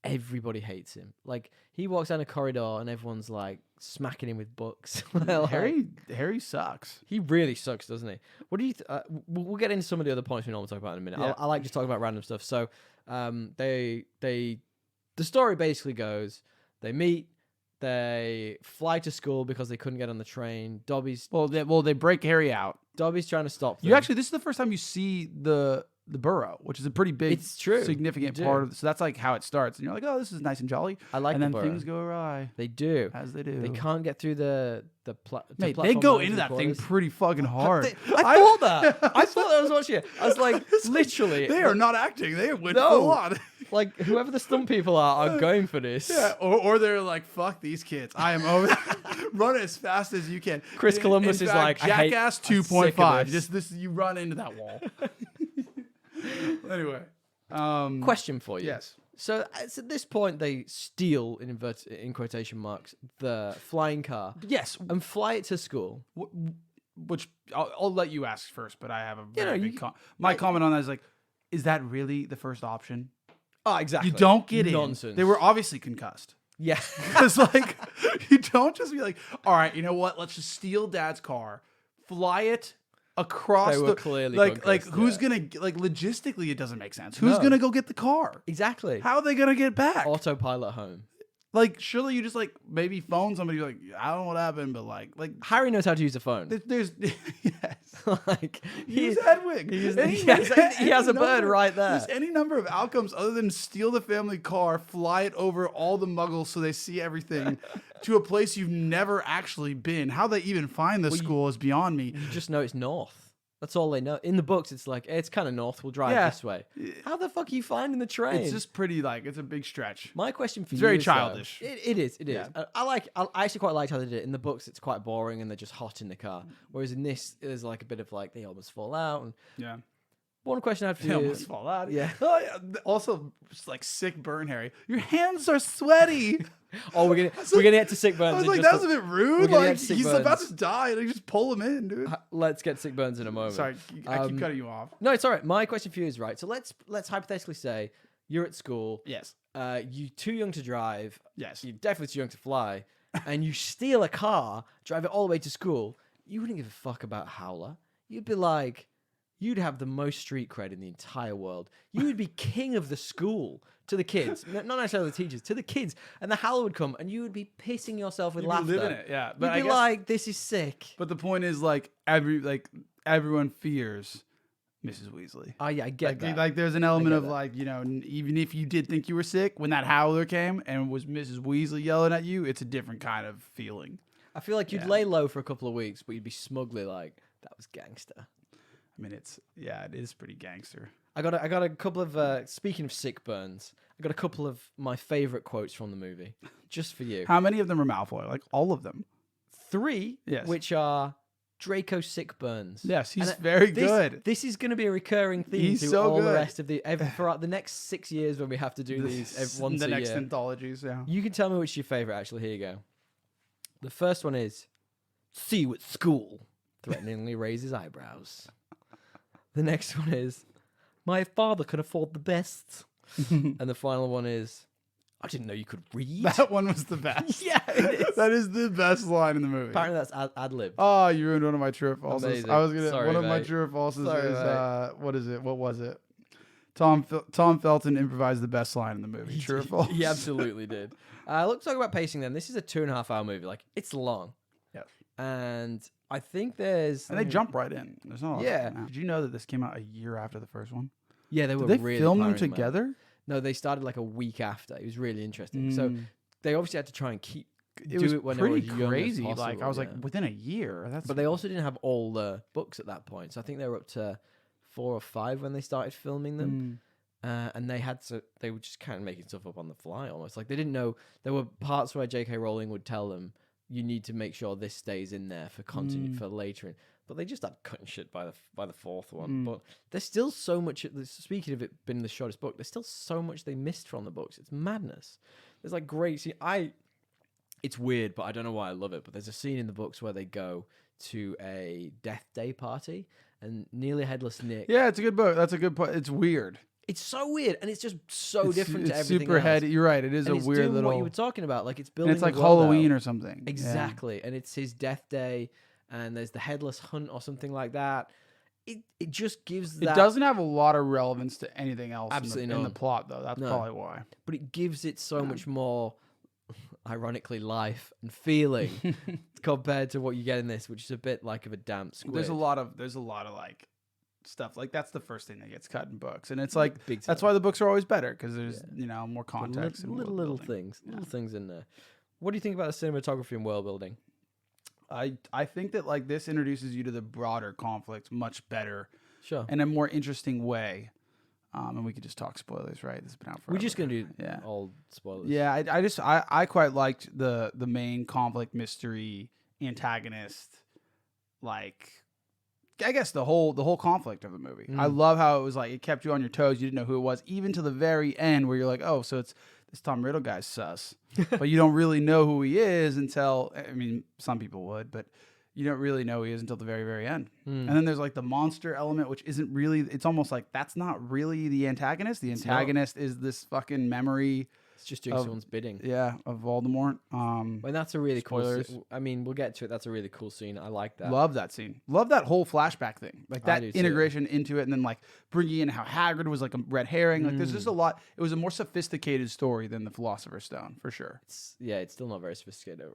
everybody hates him. Like, he walks down a corridor and everyone's, like, smacking him with books. Like, Harry sucks. He really sucks, doesn't he? What do you... we'll get into some of the other points we normally talk about in a minute. Yeah. I like just talking about random stuff. So, the story basically goes, they meet, they fly to school because they couldn't get on the train. They break Harry out. Dobby's trying to stop them. You actually, this is the first time you see the burrow, which is a pretty big, It's true. significant You part do. of. So that's like how it starts, and you're like, oh, this is nice and jolly. I like and the then burrow. things go awry, They do. as they do. They can't get through the Mate, platform they go management into that thing quarters. pretty fucking hard. I thought that. I thought I was watching it. I was like, literally. They are not acting. They went No. full on. Like, whoever the stunt people are going for this. Yeah, or they're like, fuck these kids. I am over. Run as fast as you can. Chris Columbus In is fact, like, I hate- Jackass I'm sick of 2.5. this. Just this, you run into that wall. Anyway, Question for you. yes. So at this point, they steal, in quotation marks, the flying car Yes. and fly it to school. Which I'll let you ask first, but I have a very no, big you- my comment on that is like, is that really the first option? Oh, exactly. You don't get in. Nonsense. They were obviously concussed. Yeah. It's like, you don't just be like, all right, you know what? Let's just steal Dad's car, fly it across They were the clearly like concussed, who's yeah. gonna like logistically it doesn't make sense. Who's No. gonna go get the car? Exactly. How are they gonna get back? Autopilot home. Like surely you just like maybe phone somebody like I don't know what happened, but like Harry knows how to use a phone. there's yes. Like He's Hedwig. he has Any a bird number- right there. There's any number of outcomes other than steal the family car, fly it over all the muggles so they see everything to a place you've never actually been. How they even find the school is beyond me. You just know it's north. That's all they know. In the books, it's like, it's kind of north. We'll drive Yeah. this way. How the fuck are you finding the train? It's just pretty like it's a big stretch. My question for It's you very is, though- childish. It is. Yeah. I actually quite liked how they did it. In the books, it's quite boring and they're just hot in the car. Whereas in this, there's like a bit of like, they almost fall out. And Yeah. one question I had for They you. almost fall out. Yeah. Oh, yeah. Also, just like sick burn, Harry. Your hands are sweaty. Oh, we're gonna get to sick burns. I was in like, just that was a bit rude. we're gonna Like get sick he's about burns. to die, and you just pull him in, dude. Let's get sick burns in a moment. Sorry, I keep cutting you off. No, it's all right. My question for you is right. So let's hypothetically say you're at school. Yes. You're too young to drive. Yes. You're definitely too young to fly. And you steal a car, drive it all the way to school. You wouldn't give a fuck about Howler. You'd be like, you'd have the most street cred in the entire world. You would be king of the school to the kids, not necessarily the teachers, to the kids. And the Howler would come, and you would be pissing yourself with You'd be laughter. living it, yeah. But You'd I be guess- like, this is sick. But the point is, like everyone fears Mrs. Weasley. Oh yeah, I get that. Like there's an element get of that. like, you know, even if you did think you were sick, when that howler came and was Mrs. Weasley yelling at you, it's a different kind of feeling. I feel like you'd lay low for a couple of weeks, but you'd be smugly like, that was gangster. I mean, it is pretty gangster. I got a couple of speaking of sick burns. I got a couple of my favorite quotes from the movie, just for you. How many of them are Malfoy? Like all of them. 3, Yes. which are Draco sick burns. Yes, he's And very good. This is going to be a recurring theme He's through so all the good. rest of for the next 6 years when we have to do these once the a next year. anthologies, yeah. You can tell me which is your favorite. Actually, here you go. The first one is, "See you at school." Threateningly raises eyebrows. The next one is, "My father can afford the best." And the final one is, "I didn't know you could read." That one was the best. Yeah, it is. That is the best line in the movie. Apparently that's ad lib. Oh, you ruined one of my true or falses. Amazing. I was gonna. Sorry, one of my mate. true or falses Sorry, is mate. what is it? What was it? Tom Felton improvised the best line in the movie. True or false? He absolutely did. Let's talk about pacing then. This is a 2.5-hour movie. Like, it's long. Yes. And I think there's... And they jump right in. There's not. Yeah. Did you know that this came out a year after the first one? Yeah, they were Did they really film them powering out. together? No, they started like a week after. It was really interesting. So Mm. they obviously had to try and keep It do was it when pretty they were young as crazy. Like possible, I was like yeah. within a year. That's But they also didn't have all the books at that point. So I think they were up to 4 or 5 when they started filming them. And they were just kind of making stuff up on the fly almost. Like they didn't know, there were parts where J.K. Rowling would tell them, you need to make sure this stays in there for for later. But they just had cutting shit by the 4th one. But there's still so much, speaking of it being the shortest book, there's still so much they missed from the books. It's madness. There's like great scene. It's weird, but I don't know why I love it. But there's a scene in the books where they go to a Death Day party and Nearly Headless Nick. Yeah, it's a good book. That's a good point. It's weird. It's so weird, and it's just so It's- different to it's everything super else. heady. You're right. It is And a it's weird doing little. what you were talking about. Like it's And building. it's like the world Halloween out. or something. Yeah. Exactly, and it's his death day, and there's the headless hunt or something like that. It just gives that. It doesn't have a lot of relevance to anything else Absolutely in the none. plot, though. That's No. probably why. but it gives it so much more, ironically, life and feeling compared to what you get in this, which is a bit like of a damp squid. There's a lot of like stuff like that's the first thing that gets cut in books, and it's like Big that's time. why the books are always better because there's more But context and little world building. little things in there. What do you think about the cinematography and world building? I think that like this introduces you to the broader conflict much better Sure. in a more interesting way. And we could just talk spoilers, right? This has been out forever. We're just gonna do Yeah. all spoilers. Yeah, I quite liked the main conflict mystery antagonist, like I guess the whole conflict of the movie. I love how it was like it kept you on your toes. You didn't know who it was, even to the very end where you're like, oh, so it's this Tom Riddle guy's sus, but you don't really know who he is until I mean, some people would, but you don't really know who he is until the very, very end. And then there's like the monster element, which isn't really. It's almost like that's not really the antagonist. The antagonist is this fucking memory. It's just doing someone's bidding. Yeah, of Voldemort. And that's a really Spoilers. cool. I mean, we'll get to it. That's a really cool scene. I like that. Love that scene. Love that whole flashback thing. Like I that do too. integration into it, and then like bringing in how Hagrid was like a red herring. Like there's just a lot. It was a more sophisticated story than the Philosopher's Stone for sure. It's still not very sophisticated.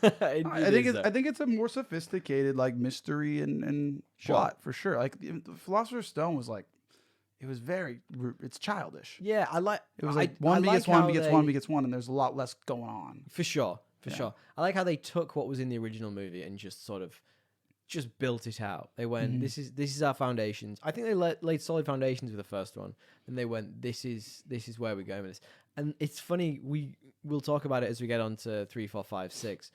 I think it's a more sophisticated like mystery and Sure. plot for sure. Like the Philosopher's Stone was like. It was it's childish. Yeah, I like. It was like I one begets like one how begets they- one begets one, and there's a lot less going on. For sure. I like how they took what was in the original movie and just sort of just built it out. They went, this is our foundations. I think they laid solid foundations with the first one, and they went, this is where we're going with this. And it's funny, we'll talk about it as we get on to 3, 4, 5, 6.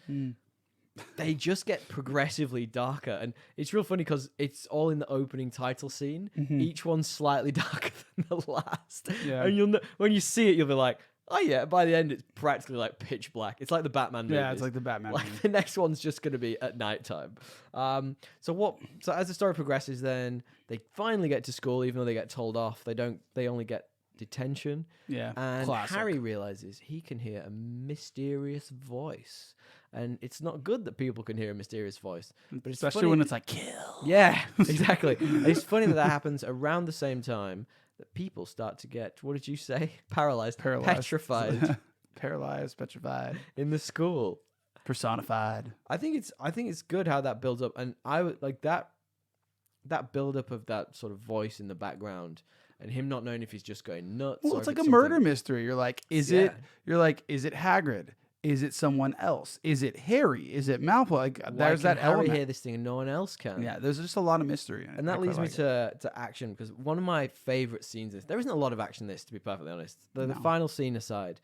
They just get progressively darker, and it's real funny because it's all in the opening title scene. Each one's slightly darker than the last, Yeah. and when you see it, you'll be like, "Oh yeah!" By the end, it's practically like pitch black. It's like the Batman movies. Yeah, it's like the Batman. Like movie. the next one's just going to be at nighttime. So as the story progresses, then they finally get to school, even though they get told off. They only get detention. Yeah, And classic. Harry realizes he can hear a mysterious voice. And it's not good that people can hear a mysterious voice. But it's Especially funny- when it's like kill. Yeah, exactly. And it's funny that happens around the same time that people start to get, what did you say? Paralyzed. Petrified Paralyzed, petrified, in the school. personified. I think it's good how that builds up, and I would like that. that build up of that sort of voice in the background and him not knowing if he's just going nuts. Well, or it's if like a something- murder mystery. You're like, is Yeah. it? You're like, is it Hagrid? Is it someone else? Is it Harry? Is it Malfoy? Like, Why there's can that Harry element. hear this thing and no one else can. Yeah, there's just a lot of mystery in it. And that I leads quite me like it. to action, because one of my favorite scenes is there isn't a lot of action in this, to be perfectly honest. The No. final scene aside,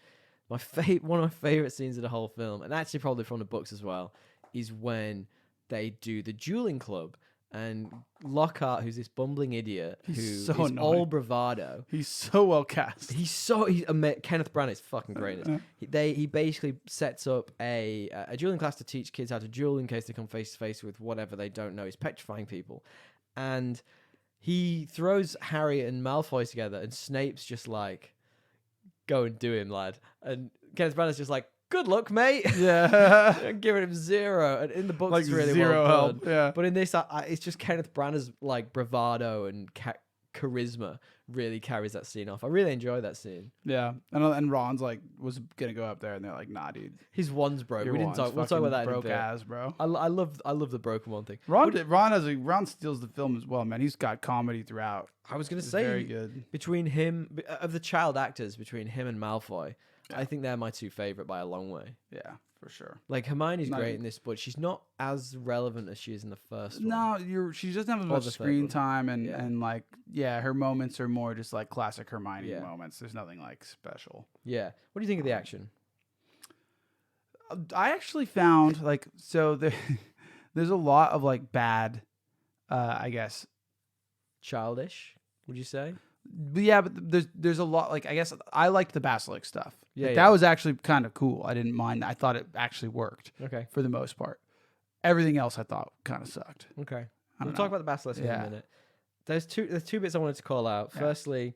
one of my favorite scenes of the whole film, and actually probably from the books as well, is when they do the dueling club. And Lockhart, who's this bumbling idiot who He's is so annoying. all bravado. He's so well cast. Kenneth Branagh is fucking great. in this. He basically sets up a dueling class to teach kids how to duel in case they come face to face with whatever they don't know is petrifying people, and he throws Harry and Malfoy together, and Snape's just like, "Go and do him, lad," and Kenneth Branagh's just like, "Good luck, mate." Yeah. And giving him 0. And in the books, Like it's really 0 well help. done. Yeah. But in this, it's just Kenneth Branagh's like bravado and charisma really carries that scene off. I really enjoy that scene. Yeah. And Ron's like, was going to go up there, and they're like, nah, dude. His one's broke. Your We didn't wand's talk. We'll talk about that in a broke bit. ass, bro. I love the broken one thing. Ron steals the film as well, man. He's got comedy throughout. I was gonna It's say very good. between him of the child actors between him and Malfoy, I think they're my two favorite by a long way. Yeah, for sure. Like Hermione's Not great even- in this, but she's not as relevant as she is in the first one. No, she doesn't have as Or much the third screen one. time, Yeah. and like, yeah, her moments are more just like classic Hermione Yeah. moments. There's nothing like special. Yeah. What do you think of the action? I actually found like there's a lot of like bad, I guess. Childish, would you say? But yeah, but there's a lot like I guess I liked the Basilisk stuff. Yeah, Like, yeah. that was actually kind of cool. I didn't mind. I thought it actually worked Okay. for the most part. Everything else I thought kind of sucked. Okay. I We'll don't talk know. about the basilisk in Yeah. a minute. There's two bits I wanted to call out. Yeah. Firstly,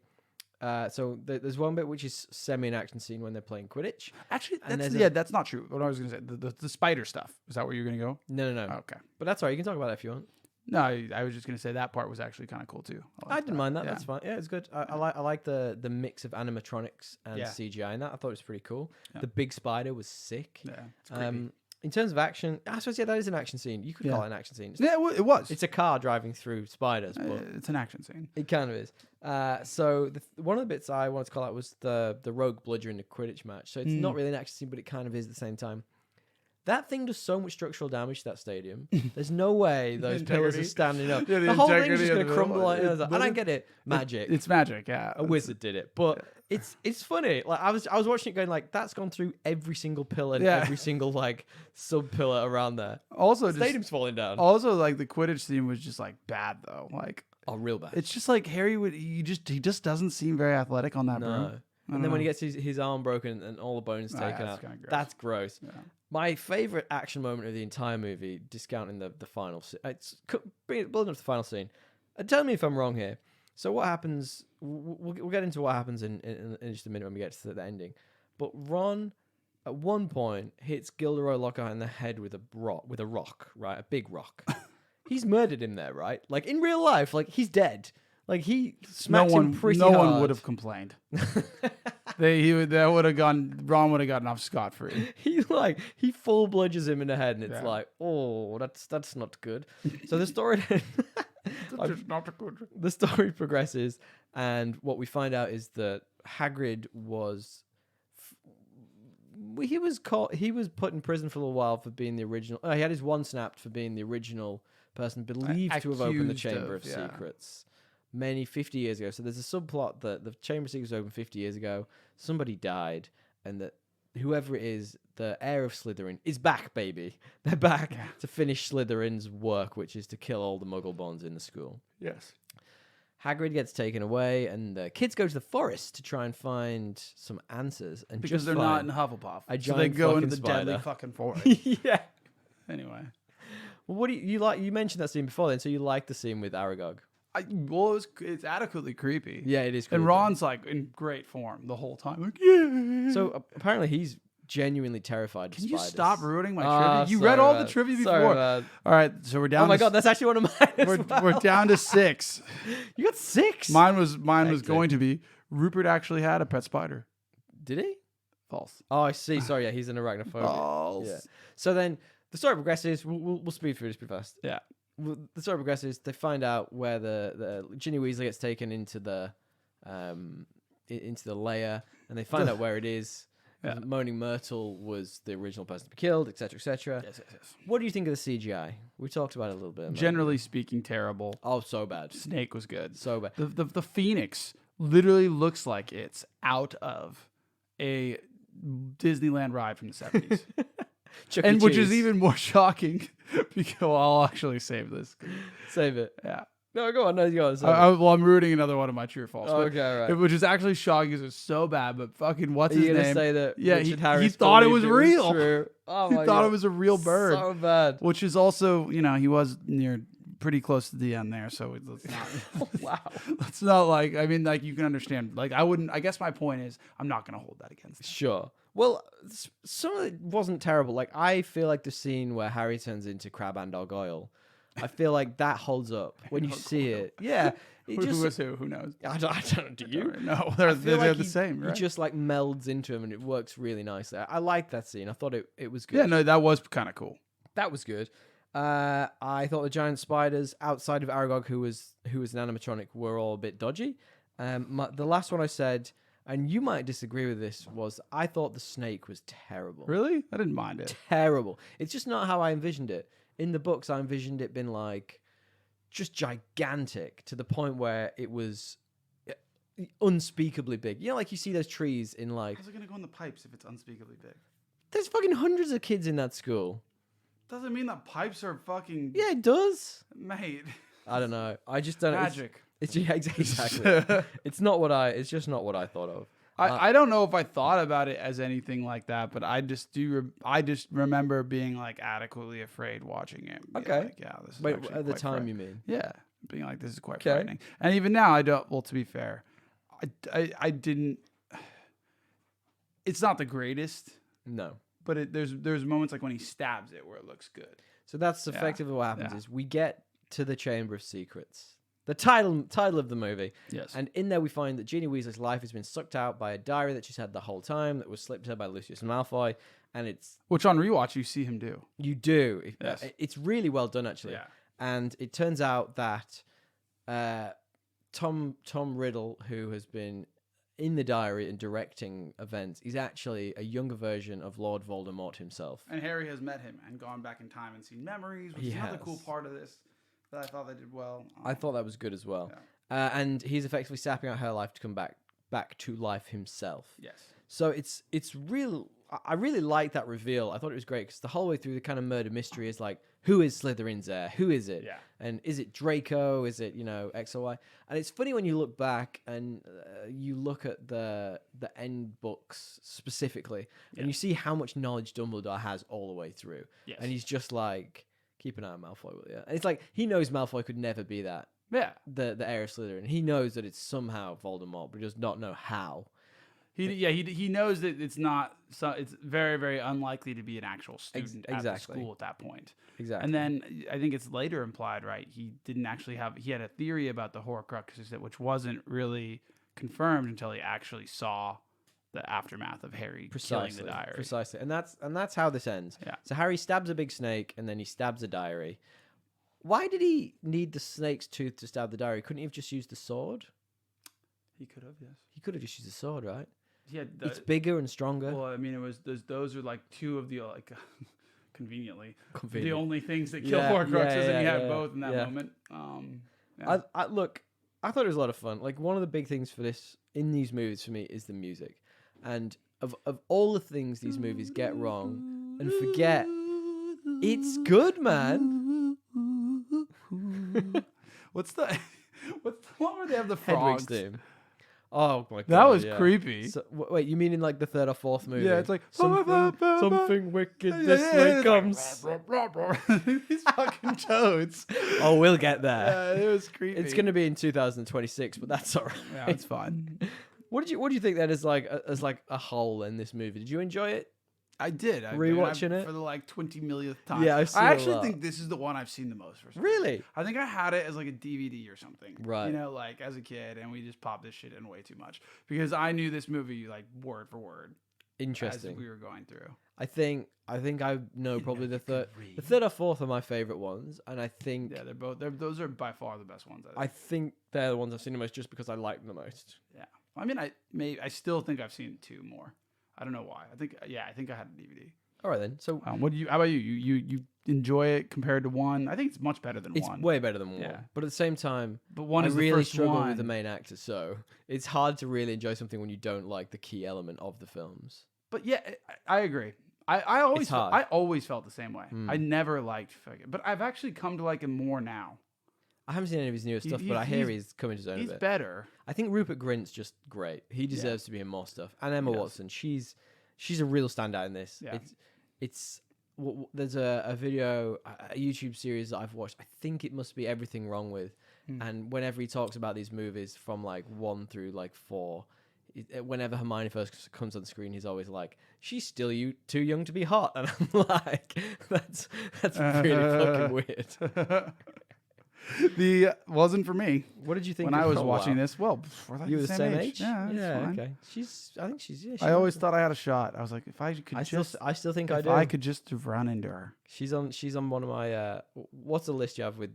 there's one bit which is semi an action scene when they're playing Quidditch. Actually, And that's, there's that's not true. What I was gonna say, the spider stuff. Is that where you're gonna go? No. Okay. But that's all right. You can talk about it if you want. No, I was just gonna say that part was actually kind of cool too. I liked didn't mind that. Yeah. That's fine. Yeah, it's good. I like the mix of animatronics and Yeah. CGI in that. I thought it was pretty cool. Yeah. The big spider was sick. Yeah, it's creepy. In terms of action, I suppose that is an action scene. You could Yeah. call it an action scene. Yeah, it was. It's a car driving through spiders, but It's an action scene. it kind of is. So one of the bits I wanted to call out was the rogue bludger in the Quidditch match. So it's not really an action scene, but it kind of is at the same time. That thing does so much structural damage to that stadium. There's no way those pillars are integrity. standing up. Yeah, the the whole thing's integrity just of going to the crumble. building. And I don't get it. Magic. It's magic. Yeah, A wizard did it, but it's funny. Like I was watching it, going like, that's gone through every single pillar, and Yeah. every single like sub pillar around there. Also, The stadium's falling down. also like the Quidditch scene was just like bad though. Like Oh, real bad. it's just like Harry he just doesn't seem very athletic on that No. broom. And then when he gets his arm broken and all the bones Ah, taken that's out, kinda gross. that's gross. Yeah. My favorite action moment of the entire movie, discounting the final scene, building up to the final scene. Tell me if I'm wrong here. So what happens? We'll get into what happens in just a minute when we get to the ending. But Ron, at one point, hits Gilderoy Lockhart in the head with a rock, right? A big rock. He's murdered him there, right? Like in real life, like he's dead. Like he smacks him pretty no hard. one would have complained. Ron would have gotten off scot free. He full bludges him in the head, and it's Yeah. like, oh, that's not good. So the story the story progresses, and what we find out is that Hagrid was he was put in prison for a little while for being the original. He had his one snapped for being the original person believed to have opened the Accused Chamber of, of yeah. Secrets 50 years ago. So there's a subplot that the Chamber of Secrets was opened 50 years ago. Somebody died, and that whoever it is, the heir of Slytherin, is back, baby. They're back to finish Slytherin's work, which is to kill all the Muggle bonds in the school. Yes. Hagrid gets taken away, and the kids go to the forest to try and find some answers. And Because just they're not in find Hufflepuff. a So they giant go into fucking the deadly spider. fucking forest. yeah. Anyway. Well, what do you like? You mentioned that scene before, then, so you like the scene with Aragog? It's adequately creepy. Yeah, it is. Creepy. And Ron's like in great form the whole time. Like, yeah. So apparently he's genuinely terrified of Can you spiders. stop ruining my Ah, trivia? You sorry, read all man. the trivia Sorry, before. man. All right, so we're down. Oh my to, god, that's actually one of mine. as we're well. down to 6. You got 6. Mine was Hectic. going to be Rupert actually had a pet spider. Did he? False. Oh, I see. Sorry, yeah, he's an arachnophobia. False. Yeah. So then the story progresses. We'll speed through this pretty fast. Yeah. the story progresses. They find out where the Ginny Weasley gets taken into the lair, and they find out where it is. Yeah. Moaning Myrtle was the original person to be killed, etc., etc. Yes. What do you think of the CGI? We talked about it a little bit. Generally speaking, terrible. Oh, so bad. Snake was good. So bad. The Phoenix literally looks like it's out of a Disneyland ride from the 70s. And which is even more shocking because I'll actually save this. Save it. Yeah. No, go on. No, go on. Well, I'm ruining another one of my true or false. Okay, right. Which is actually shocking because it's so bad. But fucking what's his name? Say that? Yeah, Richard Harris he thought it was believed real. True. Oh my He thought God. it was a real bird. So bad. Which is also, he was near pretty close to the end there. So let's not. Wow. Let's not you can understand. I guess my point is I'm not going to hold that against them. Sure. Well, some of it wasn't terrible. Like, I feel like the scene where Harry turns into Crab and Gargoyle, I feel like that holds up when you see it. Yeah. Who was who? Who knows? I don't know. Do you? No, they're the same, right? He just like melds into him and it works really nicely. I like that scene. I thought it was good. Yeah, no, that was kind of cool. That was good. I thought the giant spiders outside of Aragog, who was an animatronic, were all a bit dodgy. The last one I said, and you might disagree with this, was I thought the snake was terrible. Really? I didn't mind it. Terrible. It's just not how I envisioned it. In the books, I envisioned it being like just gigantic to the point where it was unspeakably big. You know, like you see those trees in like... How's it going to go in the pipes if it's unspeakably big? There's fucking hundreds of kids in that school. Doesn't mean that pipes are fucking... Yeah, it does. Mate. I don't know. I just don't know. Magic. Exactly. It's just not what I thought of. I don't know if I thought about it as anything like that, but I just remember being like adequately afraid watching it. Okay. Like, yeah, this is Wait, actually at the quite time you mean? Yeah, being like this is quite Okay. frightening. And even now, I don't. Well, to be fair, I didn't. It's not the greatest. No. But there's moments like when he stabs it where it looks good. So that's effectively what happens is we get to the Chamber of Secrets. The title of the movie. Yes. And in there we find that Ginny Weasley's life has been sucked out by a diary that she's had the whole time that was slipped to her by Lucius Malfoy. And which on rewatch you see him do. You do. Yes. It's really well done, actually. Yeah. And it turns out that Tom Riddle, who has been in the diary and directing events, is actually a younger version of Lord Voldemort himself. And Harry has met him and gone back in time and seen memories, which is another cool part of this that I thought they did well. I thought that was good as well. Yeah. And he's effectively sapping out her life to come back to life himself. Yes. So it's real. I really like that reveal. I thought it was great because the whole way through the kind of murder mystery is like, who is Slytherin's heir? Who is it? Yeah. And is it Draco? Is it, X or Y? And it's funny when you look back and you look at the end books specifically, and you see how much knowledge Dumbledore has all the way through. Yes. And he's just like, keep an eye on Malfoy, will you? And it's like, he knows Malfoy could never be that. Yeah. The heir of Slytherin. He knows that it's somehow Voldemort, but he does not know how. He knows that it's not. So it's very, very unlikely to be an actual student at the school at that point. Exactly. And then I think it's later implied, right? He didn't actually have. He had a theory about the Horcruxes, which wasn't really confirmed until he actually saw the aftermath of Harry killing the diary. Precisely. And that's how this ends. Yeah. So Harry stabs a big snake and then he stabs a diary. Why did he need the snake's tooth to stab the diary? Couldn't he have just used the sword? He could have, yes. He could have just used the sword, right? Yeah, it's bigger and stronger. Well, I mean, it was those are like two of the conveniently the only things that kill Horcruxes, and you have both in that moment. Look, I thought it was a lot of fun. Like, one of the big things for in these movies for me is the music, and of all the things these movies get wrong and forget, it's good, man. What's the one where they have the frogs? Hedwig's theme. Oh my god, that was creepy. So, wait, you mean in like the third or fourth movie? Yeah, it's like something wicked this way comes. These fucking toads. Oh, we'll get there. Yeah, it was creepy. It's going to be in 2026, but that's all right. Yeah, it's fine. What do you think that is like as like a whole in this movie? Did you enjoy it? I did. Rewatching it for the 20 millionth time. Yeah, I actually think this is the one I've seen the most. Really? I think I had it as like a DVD or something. Right. Like as a kid, and we just popped this shit in way too much because I knew this movie like word for word. Interesting. As we were going through. I think I know probably the third or fourth are my favorite ones, and I think Yeah, those are by far the best ones. I think they're the ones I've seen the most just because I like them the most. Yeah, I mean, I still think I've seen 2 more. I don't know why. I think I had a DVD. All right then. So What do you? How about you? You enjoy it compared to 1? I think it's much better than 1. it's way better than 1. Yeah. But at the same time, But 1 I is the really first struggle one. with the main actor, so it's hard to really enjoy something when you don't like the key element of the films. But yeah, I agree. I always It's hard. I always felt the same way. Mm. I never liked fucking, but I've actually come to like him more now. I haven't seen any of his newer stuff, but I hear he's coming to his own a He's bit. better. I think Rupert Grint's just great. He deserves to be in more stuff. And Emma Watson, she's a real standout in this. Yeah. There's a video, a YouTube series that I've watched. I think it must be Everything Wrong With. And whenever he talks about these movies from like 1 through like 4, whenever Hermione first comes on the screen, he's always like, "She's still too young to be hot," and I'm like, "That's really fucking weird." Wasn't for me. What did you think when of I was her? watching Wow. this? Well, we're like You were the same age? Yeah, that's fine. Okay. I think she's. I always thought I had a shot. I was like, if I could I still think I if do. I could just run into her. She's on one of my. What's the list you have with?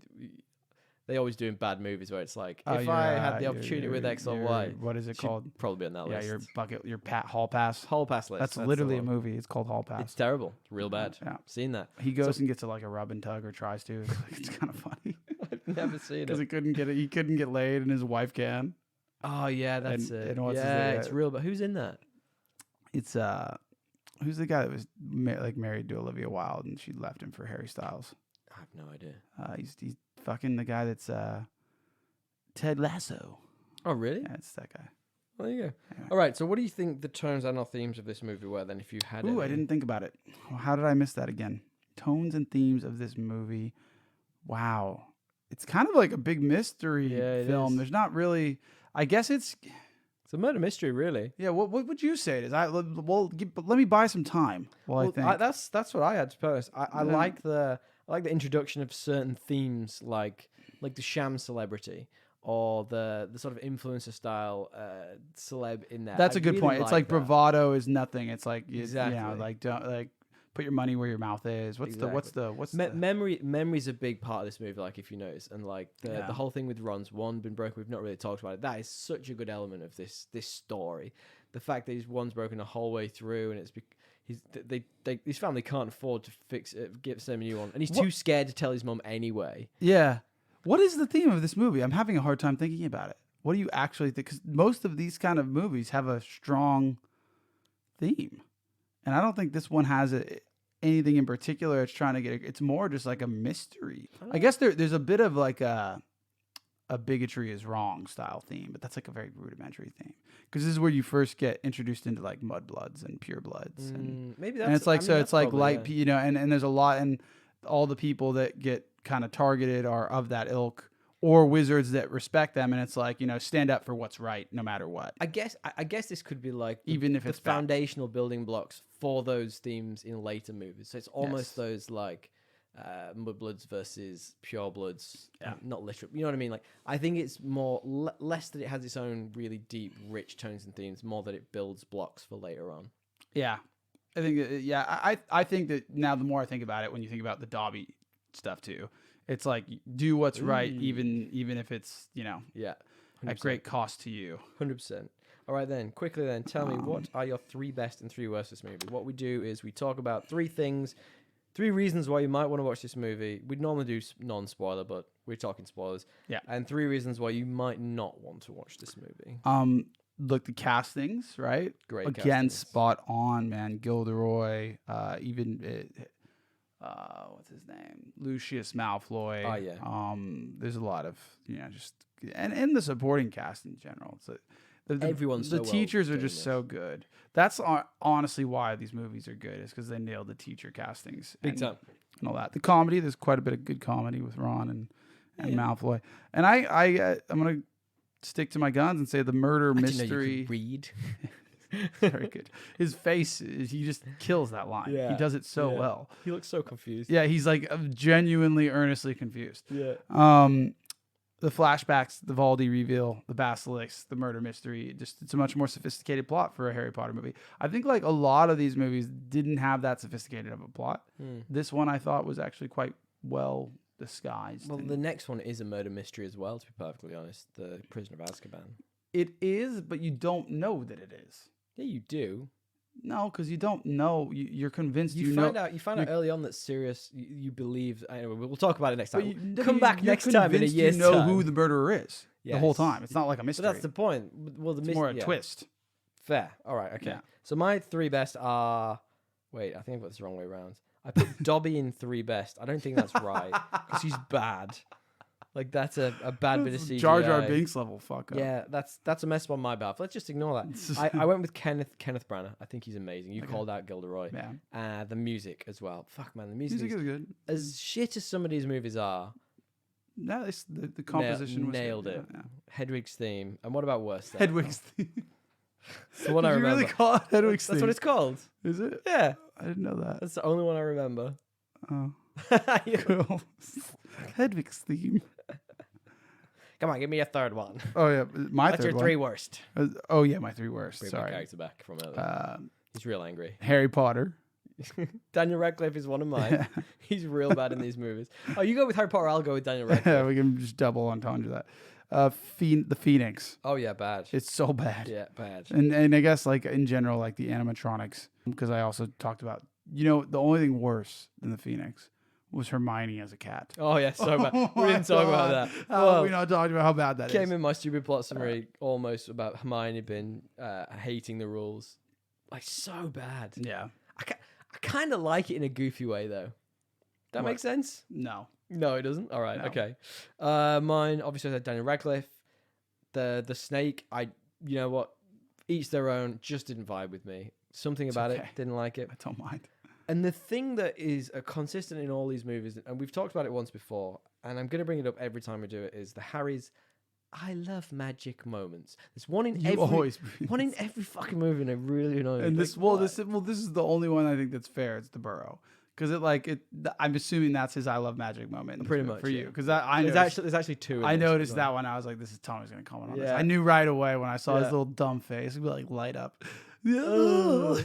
They always do in bad movies where it's like, if I had the opportunity with X or Y, what is it she'd called? probably be on that list. Your hall pass. Hall pass list. That's the literally a one. movie. It's called Hall Pass. It's terrible. It's real bad. Yeah. Seen that. He goes and gets like a rub and tug, or tries to. It's kind of funny I've never seen because it. he couldn't get laid, and his wife can. Oh yeah, that's And- it. and what's his Yeah, name? it's real. But who's in that? It's who's the guy that was married to Olivia Wilde, and she left him for Harry Styles. I have no idea. He's fucking the guy that's Ted Lasso. Oh really? Yeah, it's that guy. Well, there you go. Anyway. All right. So, what do you think the tones and or themes of this movie were then? If you had, Ooh, any? I didn't think about it. How did I miss that again? Tones and themes of this movie. Wow. It's kind of like a big mystery film. is. There's not really. I guess it's. It's a murder mystery, really. Yeah. What would you say it is? Let me buy some time. I think That's what I had to post. I Yeah. like the introduction of certain themes, like the sham celebrity or the sort of influencer style celeb in there. that's I a good really point. It's like that. bravado is nothing. It's like Exactly. like don't like put your money where your mouth is. What's Memory's a big part of this movie, like if you notice, and like Yeah. the whole thing with Ron's wand been broken. We've not really talked about it. That is such a good element of this story. The fact that his wand's broken the whole way through, and it's his family can't afford to fix it, give him a new one, and he's too scared to tell his mum anyway. Yeah. What is the theme of this movie? I'm having a hard time thinking about it. What do you actually think? Because most of these kind of movies have a strong theme, and I don't think this one has anything in particular. It's trying to get. It's more just like a mystery. I guess there's a bit of like a bigotry is wrong style theme, but that's like a very rudimentary theme. Because this is where you first get introduced into like mudbloods and purebloods, and Maybe that's. and it's like it's like probably, light, and there's a lot, and all the people that get kind of targeted are of that ilk, or wizards that respect them, and it's like, stand up for what's right no matter what. I guess this could be like Even if the it's bad. foundational building blocks for those themes in later movies. So it's almost those like Mudbloods versus Purebloods, not literal. You know what I mean? Like I think it's more less that it has its own really deep, rich tones and themes, more that it builds blocks for later on. Yeah, I think I think that now the more I think about it, when you think about the Dobby stuff too, it's like do what's right, even if it's Yeah, 100%. at great cost to you. 100%. All right, then, quickly then, tell me, what are your 3 best and 3 worst of this movie? What we do is we talk about 3 things, 3 reasons why you might want to watch this movie. We'd normally do non-spoiler, but we're talking spoilers. Yeah. And 3 reasons why you might not want to watch this movie. Look, the castings, right? Great Again, castings. spot on, man. Gilderoy, what's his name? Lucius Malfoy. Oh, yeah. There's a lot of, and the supporting cast in general. It's Everyone's the so well teachers are doing just this. so good. That's honestly why these movies are good, is because they nailed the teacher castings. Big time. And all that. The comedy, there's quite a bit of good comedy with Ron and Malfoy. And I'm gonna stick to my guns and say the murder I didn't know mystery. you could read. Very good. His face, he just kills that line. Yeah. He does it so Yeah. well. He looks so confused. Yeah, he's like genuinely, earnestly confused. Yeah. the flashbacks, the Valdi reveal, the basilisk, the murder mystery. It's a much more sophisticated plot for a Harry Potter movie. I think like a lot of these movies didn't have that sophisticated of a plot. This one I thought was actually quite well disguised. Well, the next one is a murder mystery as well, to be perfectly honest. The Prisoner of Azkaban. It is, but you don't know that it is. Yeah, you do. No, because you don't know. You're convinced. You find out early on that Sirius. You believe. Anyway, we'll talk about it next time. Come back you're next time in a year's You know time. who the murderer is the whole Yes. time. It's not like a mystery. But that's the point. Well, it's more a twist. Fair. All right. Okay. Yeah. So my 3 best are. Wait, I think I've got this the wrong way around. I put Dobby in 3 best. I don't think that's right because he's bad. Like that's a bad bit of CGI. Jar Jar Binks level fuck up. Yeah, that's a mess on my behalf. Let's just ignore that. I went with Kenneth Branagh. I think he's amazing. You called out Gilderoy. Yeah. The music as well. Fuck man, the music Music is good. as shit as some of these movies are. No, the composition was nailed good. it. Yeah. Hedwig's theme. And what about worse? Then? Hedwig's theme. It's the one I Did you remember. really call it Hedwig's theme? That's what it's called. Is it? Yeah, I didn't know that. that's the only one I remember. Oh, cool. Hedwig's theme. Come on, give me a third one. Oh yeah, my That's third your one. 3 worst. Oh yeah, my 3 worst. Bring my Sorry. character back from earlier. He's real angry. Harry Potter. Daniel Radcliffe is one of mine. He's real bad in these movies. Oh, you go with Harry Potter, I'll go with Daniel Radcliffe. Yeah, we can just double entendre that. The Phoenix. Oh yeah, bad. It's so bad. Yeah, bad. And I guess like in general, like the animatronics, because I also talked about, the only thing worse than the Phoenix was Hermione as a cat. Oh yeah, so bad. We didn't talk about that. How Well, are we not talking about how bad that is? came in my stupid plot summary almost about Hermione being hating the rules. Like so bad. Yeah. I kind of like it in a goofy way though. That What? makes sense? No. No, it doesn't. All right, No. okay. Mine obviously I said Daniel Radcliffe. The snake, you know what? Each their own. Just didn't vibe with me. Something about okay. it didn't like it. I don't mind. And the thing that is consistent in all these movies, and we've talked about it once before, and I'm going to bring it up every time we do it, is the Harry's "I love magic" moments. There's one in every fucking movie, and it really annoys me. And Like, this is the only one I think that's fair. It's the Burrow. Because I'm assuming that's his "I love magic" moment. Pretty much for yeah. you. Because I there's actually 2. In I this noticed as that well. one. I was like, "This is Tommy's gonna comment on this." Yeah. I knew right away when I saw his Yeah. little dumb face. He'd be like, light up. Ugh.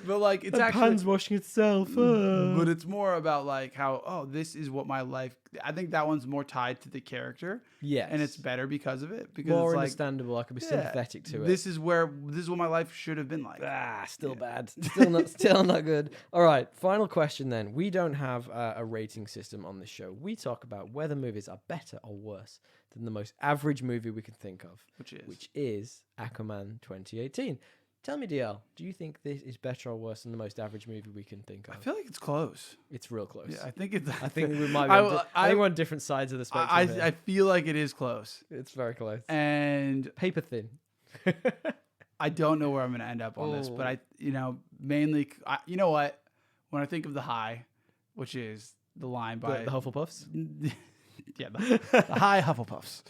But like, it's The actually. pan's washing itself. But it's more about like how this is what my life. I think that one's more tied to the character. Yes. And it's better because of it. Because more it's like understandable. I could be yeah, sympathetic to it. This is what my life should have been like. Still bad. Still not good. All right, final question then. We don't have a rating system on this show. We talk about whether movies are better or worse than the most average movie we can think of, which is Aquaman 2018. Tell me, DL, do you think this is better or worse than the most average movie we can think of? I feel like it's close. It's real close. Yeah, I think it's. I think we might be I think we're on different sides of the spectrum here. I feel like it is close, It's very close. and Paper thin. I don't know where I'm going to end up on this, but mainly, you know what? When I think of The High, which is the line by The Hufflepuffs? yeah, the High Hufflepuffs.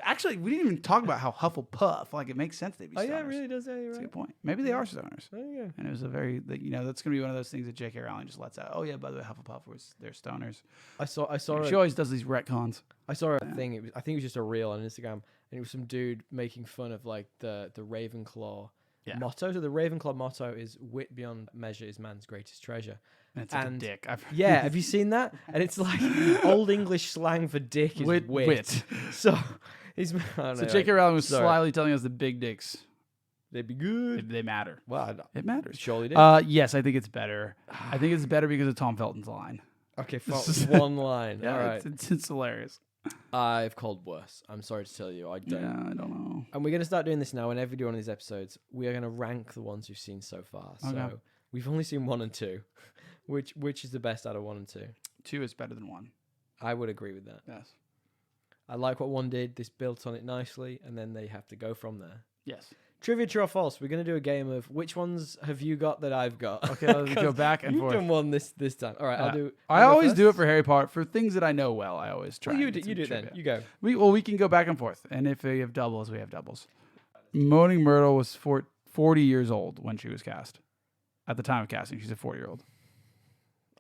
Actually, we didn't even talk about how Hufflepuff, like, it makes sense they'd be stoners. Oh, yeah, it really does. Yeah, you're That's a right. good point. Maybe they are stoners. Oh, yeah. And it was a very, that's going to be one of those things that J.K. Rowling just lets out. Oh, yeah, by the way, Hufflepuff, they're stoners. I saw She always does these retcons. I saw a thing. I think it was just a reel on Instagram, and it was some dude making fun of like the Ravenclaw motto. So the Ravenclaw motto is "Wit beyond measure is man's greatest treasure." And it's like a dick. Yeah, have you seen that? And it's like old English slang for dick is wit. So he's. So J.K. Rowling was slyly telling us the big dicks. They'd be good. They matter. Well, it matters. Surely did. Yes, I think it's better. I think it's better because of Tom Felton's line. Okay, one line. Yeah, all right. It's hilarious. I've called worse. I'm sorry to tell you. I don't. Yeah, I don't know. And we're going to start doing this now. Whenever we do one of these episodes, we are going to rank the ones we've seen so far. Okay. So we've only seen 1 and 2. Which is the best out of 1 and 2? 2 is better than 1. I would agree with that. Yes. I like what 1 did. This built on it nicely, and then they have to go from there. Yes. Trivia, true or false? We're going to do a game of which ones have you got that I've got. Okay, let's go back and forth. You've done one this time. All right, I'll do. I always do it for Harry Potter. For things that I know well, I always try. Well, you do it then. You go. We can go back and forth. And if we have doubles, we have doubles. Moaning Myrtle was 40 years old when she was cast. At the time of casting, she's a 40-year-old.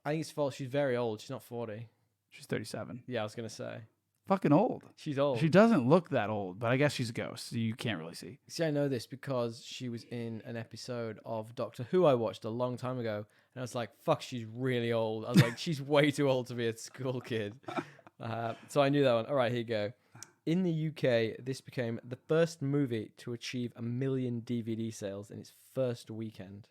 I think it's false. She's very old. She's not 40. She's 37. Yeah, I was going to say. fucking old. She's old. She doesn't look that old, but I guess she's a ghost, so you can't really see. See, I know this because she was in an episode of Doctor Who I watched a long time ago, and I was like, fuck, she's really old. I was like, she's way too old to be a school kid. So I knew that one. All right, here you go. In the UK, this became the first movie to achieve 1 million DVD sales in its first weekend.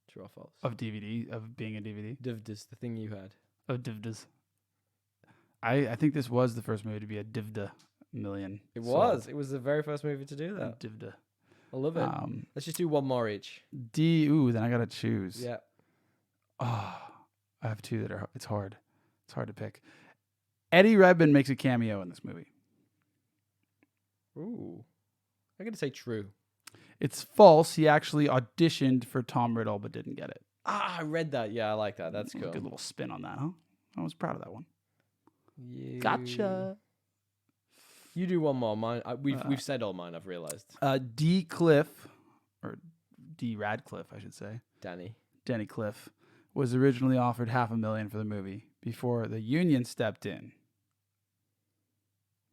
True or false? Of DVD, of being a DVD? Divdas, the thing you had. Of divdas. I think this was the first movie to be a divda million. It was. It was the very first movie to do that. Divda. I love it. Let's just do one more each. Ooh, then I gotta choose. Yeah. Oh, I have two that are. It's hard. It's hard to pick. Eddie Redmayne makes a cameo in this movie. Ooh. I'm gonna say true. It's false. He actually auditioned for Tom Riddle but didn't get it. I read that. Yeah, I like that. That's cool. Good little spin on that, huh? I was proud of that one. Gotcha. You do one more. Mine. We've said all mine. I've realized. D. Cliff, or D. Radcliffe, I should say. Danny Cliff was originally offered $500,000 for the movie before the union stepped in.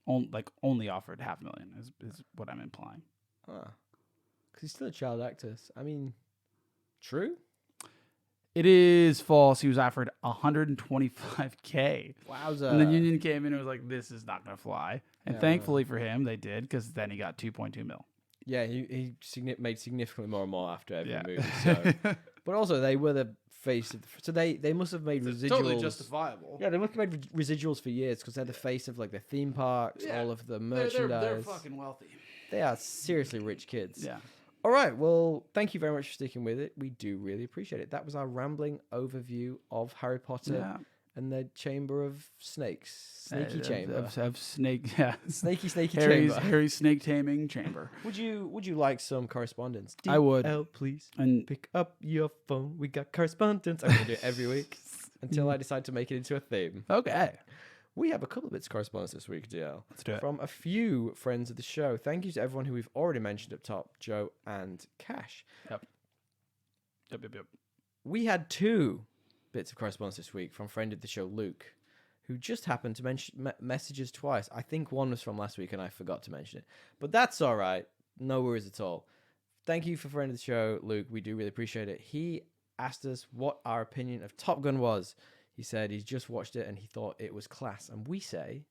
Only offered $500,000 is what I'm implying. Because he's still a child actor. I mean, true. It is false. He was offered $125K. Wowza. And the union came in and was like, this is not going to fly. And thankfully for him, they did, because then he got $2.2 million. Yeah, he made significantly more and more after every movie. So. But also, they were the face of so they must have made residuals. Totally justifiable. Yeah, they must have made residuals for years because they're the face of like the theme parks, all of the merchandise. They're fucking wealthy. They are seriously rich kids. Yeah. All right. Well, thank you very much for sticking with it. We do really appreciate it. That was our rambling overview of Harry Potter and the Chamber of Snakes. Snaky Chamber. Of snake, yeah. Snaky Harry's, Chamber. Harry's snake taming chamber. Would you like some correspondence? I would. Please. And pick up your phone. We got correspondence. I'm going to do it every week until I decide to make it into a theme. Okay. We have a couple of bits of correspondence this week, DL. Let's do it. From a few friends of the show. Thank you to everyone who we've already mentioned up top, Joe and Cash. Yep. We had 2 bits of correspondence this week from friend of the show, Luke, who just happened to mention messages twice. I think one was from last week and I forgot to mention it. But that's all right. No worries at all. Thank you for friend of the show, Luke. We do really appreciate it. He asked us what our opinion of Top Gun was. He said he's just watched it and he thought it was class. And we say,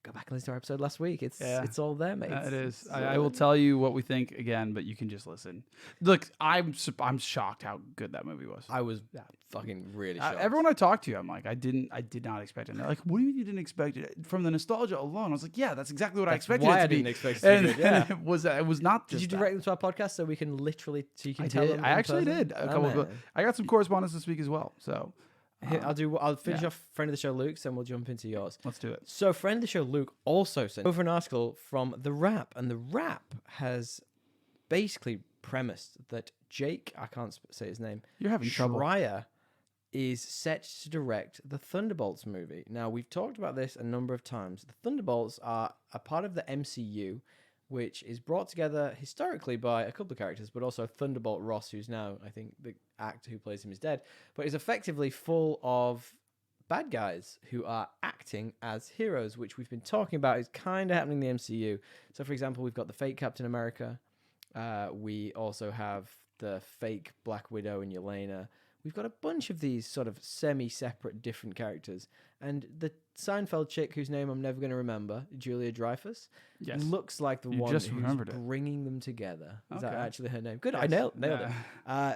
go back and listen to our episode last week. It's all there, mate. It is. I will tell you what we think again, but you can just listen. Look, I'm shocked how good that movie was. I was fucking really shocked. Everyone I talked to, I'm like, I did not expect it. And they're like, what do you mean you didn't expect it? From the nostalgia alone, I was like, yeah, that's exactly what I expected why it to I be. didn't expect it to be good. Yeah. And it was not just Did you direct them to our podcast so we can tell them? I actually did. I got some correspondence this week as well. So I'll finish off friend of the show Luke's, then we'll jump into yours. Let's do it. So friend of the show Luke also sent over an article from The Wrap, and The Wrap has basically premised that Jake, I can't say his name, You're having trouble. Schreier, is set to direct the Thunderbolts movie. Now, we've talked about this a number of times. The Thunderbolts are a part of the MCU, which is brought together historically by a couple of characters, but also Thunderbolt Ross, who's now, I think, the actor who plays him is dead, but is effectively full of bad guys who are acting as heroes, which we've been talking about is kind of happening in the MCU. So, for example, we've got the fake Captain America. We also have the fake Black Widow and Yelena. We've got a bunch of these sort of semi-separate different characters. And the Seinfeld chick, whose name I'm never going to remember, Julia Dreyfus, looks like the one who's bringing them together. Is that actually her name? Good, yes. I nailed it.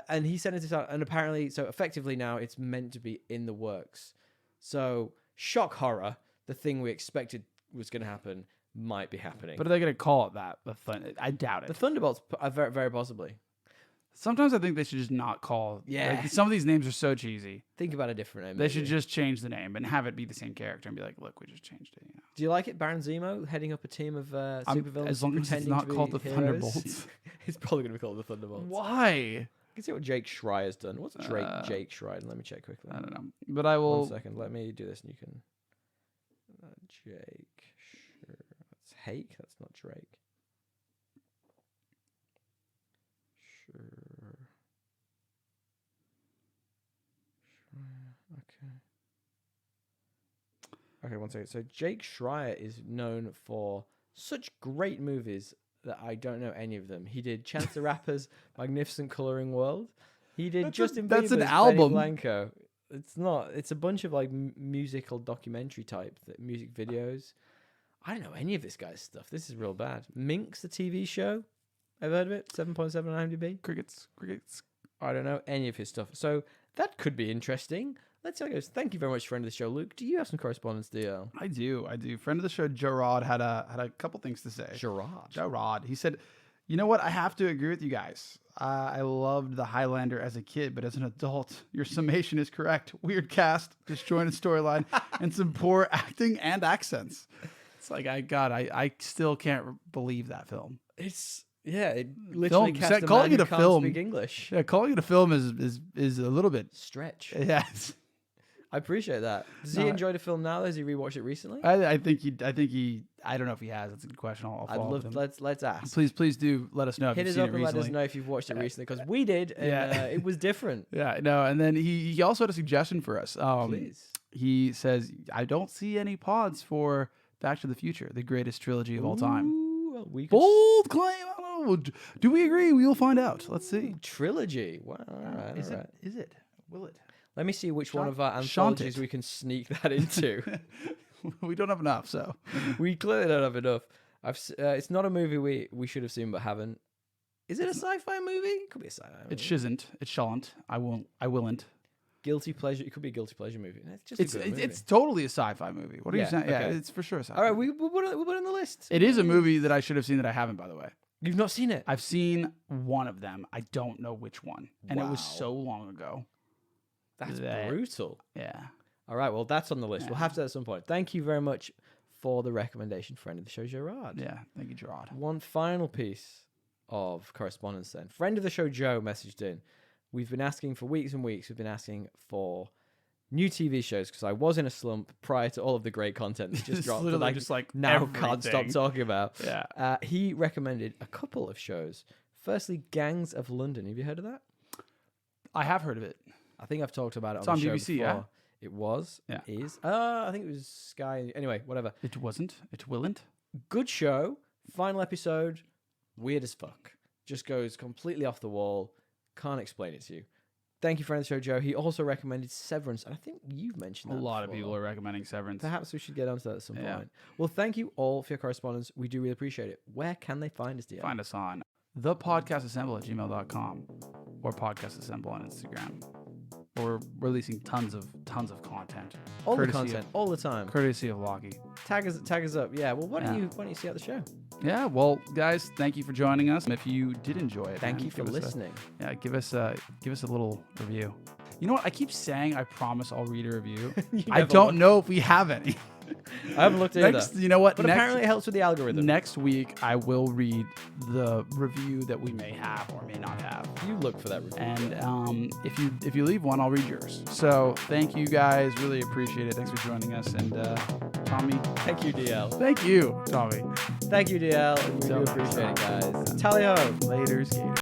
And he sent it out, and apparently, so effectively now, it's meant to be in the works. So, shock horror, the thing we expected was going to happen, might be happening. But are they going to call it that? I doubt it. The Thunderbolts, very, very possibly. Sometimes I think they should just not call. Yeah. Like, some of these names are so cheesy. Think about a different name. They should just change the name and have it be the same character and be like, look, we just changed it. You know? Do you like it, Baron Zemo, heading up a team of supervillains? As long as it's not called the Thunderbolts. It's probably going to be called the Thunderbolts. Why? You can see what Jake Schreier's done. What's Jake Schreier? Let me check quickly. I don't know. But I will... 1 second. Let me do this and you can... Jake... That's Hake. That's not Drake. Sure. Okay. Okay, one second. So Jake Schreier is known for such great movies that I don't know any of them. He did Chance the Rapper's Magnificent Coloring World. He did Justin Bieber's an album. Benny Blanco. It's not. It's a bunch of like musical documentary type music videos. I don't know any of this guy's stuff. This is real bad. Minx, the TV show. Ever heard of it? 7.7 on IMDb. Crickets. I don't know any of his stuff. So that could be interesting. Let's see how it goes. Thank you very much, friend of the show, Luke. Do you have some correspondence, DL? I do. Friend of the show, Gerard, had a couple things to say. Gerard. He said, you know what? I have to agree with you guys. I loved The Highlander as a kid, but as an adult, your summation is correct. Weird cast, disjointed storyline, and some poor acting and accents. It's like, I still can't believe that film. It literally cast a calling man it who a can't film. speak English. Yeah, calling it a film is a little bit Stretch. Yes. I appreciate that. Does he enjoy the film now? Has he rewatched it recently? I think he. I don't know if he has. That's a good question. I'd love. Let's ask. Please do let us know if Hit you've us seen up it and let recently. us know if you've watched it recently, because we did. And, it was different. Yeah, no. And then he also had a suggestion for us. Please. He says, I don't see any pods for Back to the Future, the greatest trilogy of all time. Ooh, Bold claim. I don't know. Do we agree? We will find out. Let's see. Trilogy. Wow. All right. Is all right. it? Will it? Let me see which one of our Shan't anthologies it. we can sneak that into. We don't have enough, so. We clearly don't have enough. It's not a movie we should have seen but haven't. Is it a sci-fi movie? It could be a sci-fi movie. It shouldn't. It shan't. I willn't. Guilty pleasure. It could be a guilty pleasure movie. It's just a good movie. It's totally a sci-fi movie. What are you Yeah, saying? Yeah, okay. it's for sure a sci-fi. All right, we'll put it on the list. It is a movie that I should have seen that I haven't, by the way. You've not seen it? I've seen one of them. I don't know which one. And it was Wow. so long ago. That's brutal. Yeah. All right, well, that's on the list. Yeah. We'll have to at some point. Thank you very much for the recommendation, friend of the show, Gerard. Yeah. Thank you, Gerard. One final piece of correspondence then. Friend of the show, Joe, messaged in. We've been asking for weeks and weeks. We've been asking for new TV shows because I was in a slump prior to all of the great content that just dropped. Literally that just like now everything. can't stop talking about. Yeah. He recommended a couple of shows. Firstly, Gangs of London. Have you heard of that? I have heard of it. I think I've talked about it It's on on the show BBC, before. yeah? It was. Yeah. It is. I think it was Sky. Anyway, whatever. It wasn't. It willn't. Good show. Final episode. Weird as fuck. Just goes completely off the wall. Can't explain it to you. Thank you, friend of the show, Joe. He also recommended Severance, and I think you've mentioned that A lot of before. people are recommending Severance. Perhaps we should get onto that at some Yeah. point. Well, thank you all for your correspondence. We do really appreciate it. Where can they find us, dear? Find us on thepodcastassemble@gmail.com or podcastassemble on Instagram. We're releasing tons of content. All the courtesy content, all the time. Courtesy of Lockie. Tag us up. Yeah. Well, why don't Yeah. you see out the show? Yeah, well, guys, thank you for joining us. And if you did enjoy it, Thank man, you for give us listening. give us a little review. You know what? I keep saying I promise I'll read a review. I never don't look. know if we have any. I haven't looked either. You know what? But apparently it helps with the algorithm. Next week, I will read the review that we may have or may not have. You look for that review. And if you leave one, I'll read yours. So thank you guys. Really appreciate it. Thanks for joining us. And Tommy. Thank you, DL. Thank you, Tommy. Thank you, DL. We do appreciate it, guys. Tally ho. Later, skater.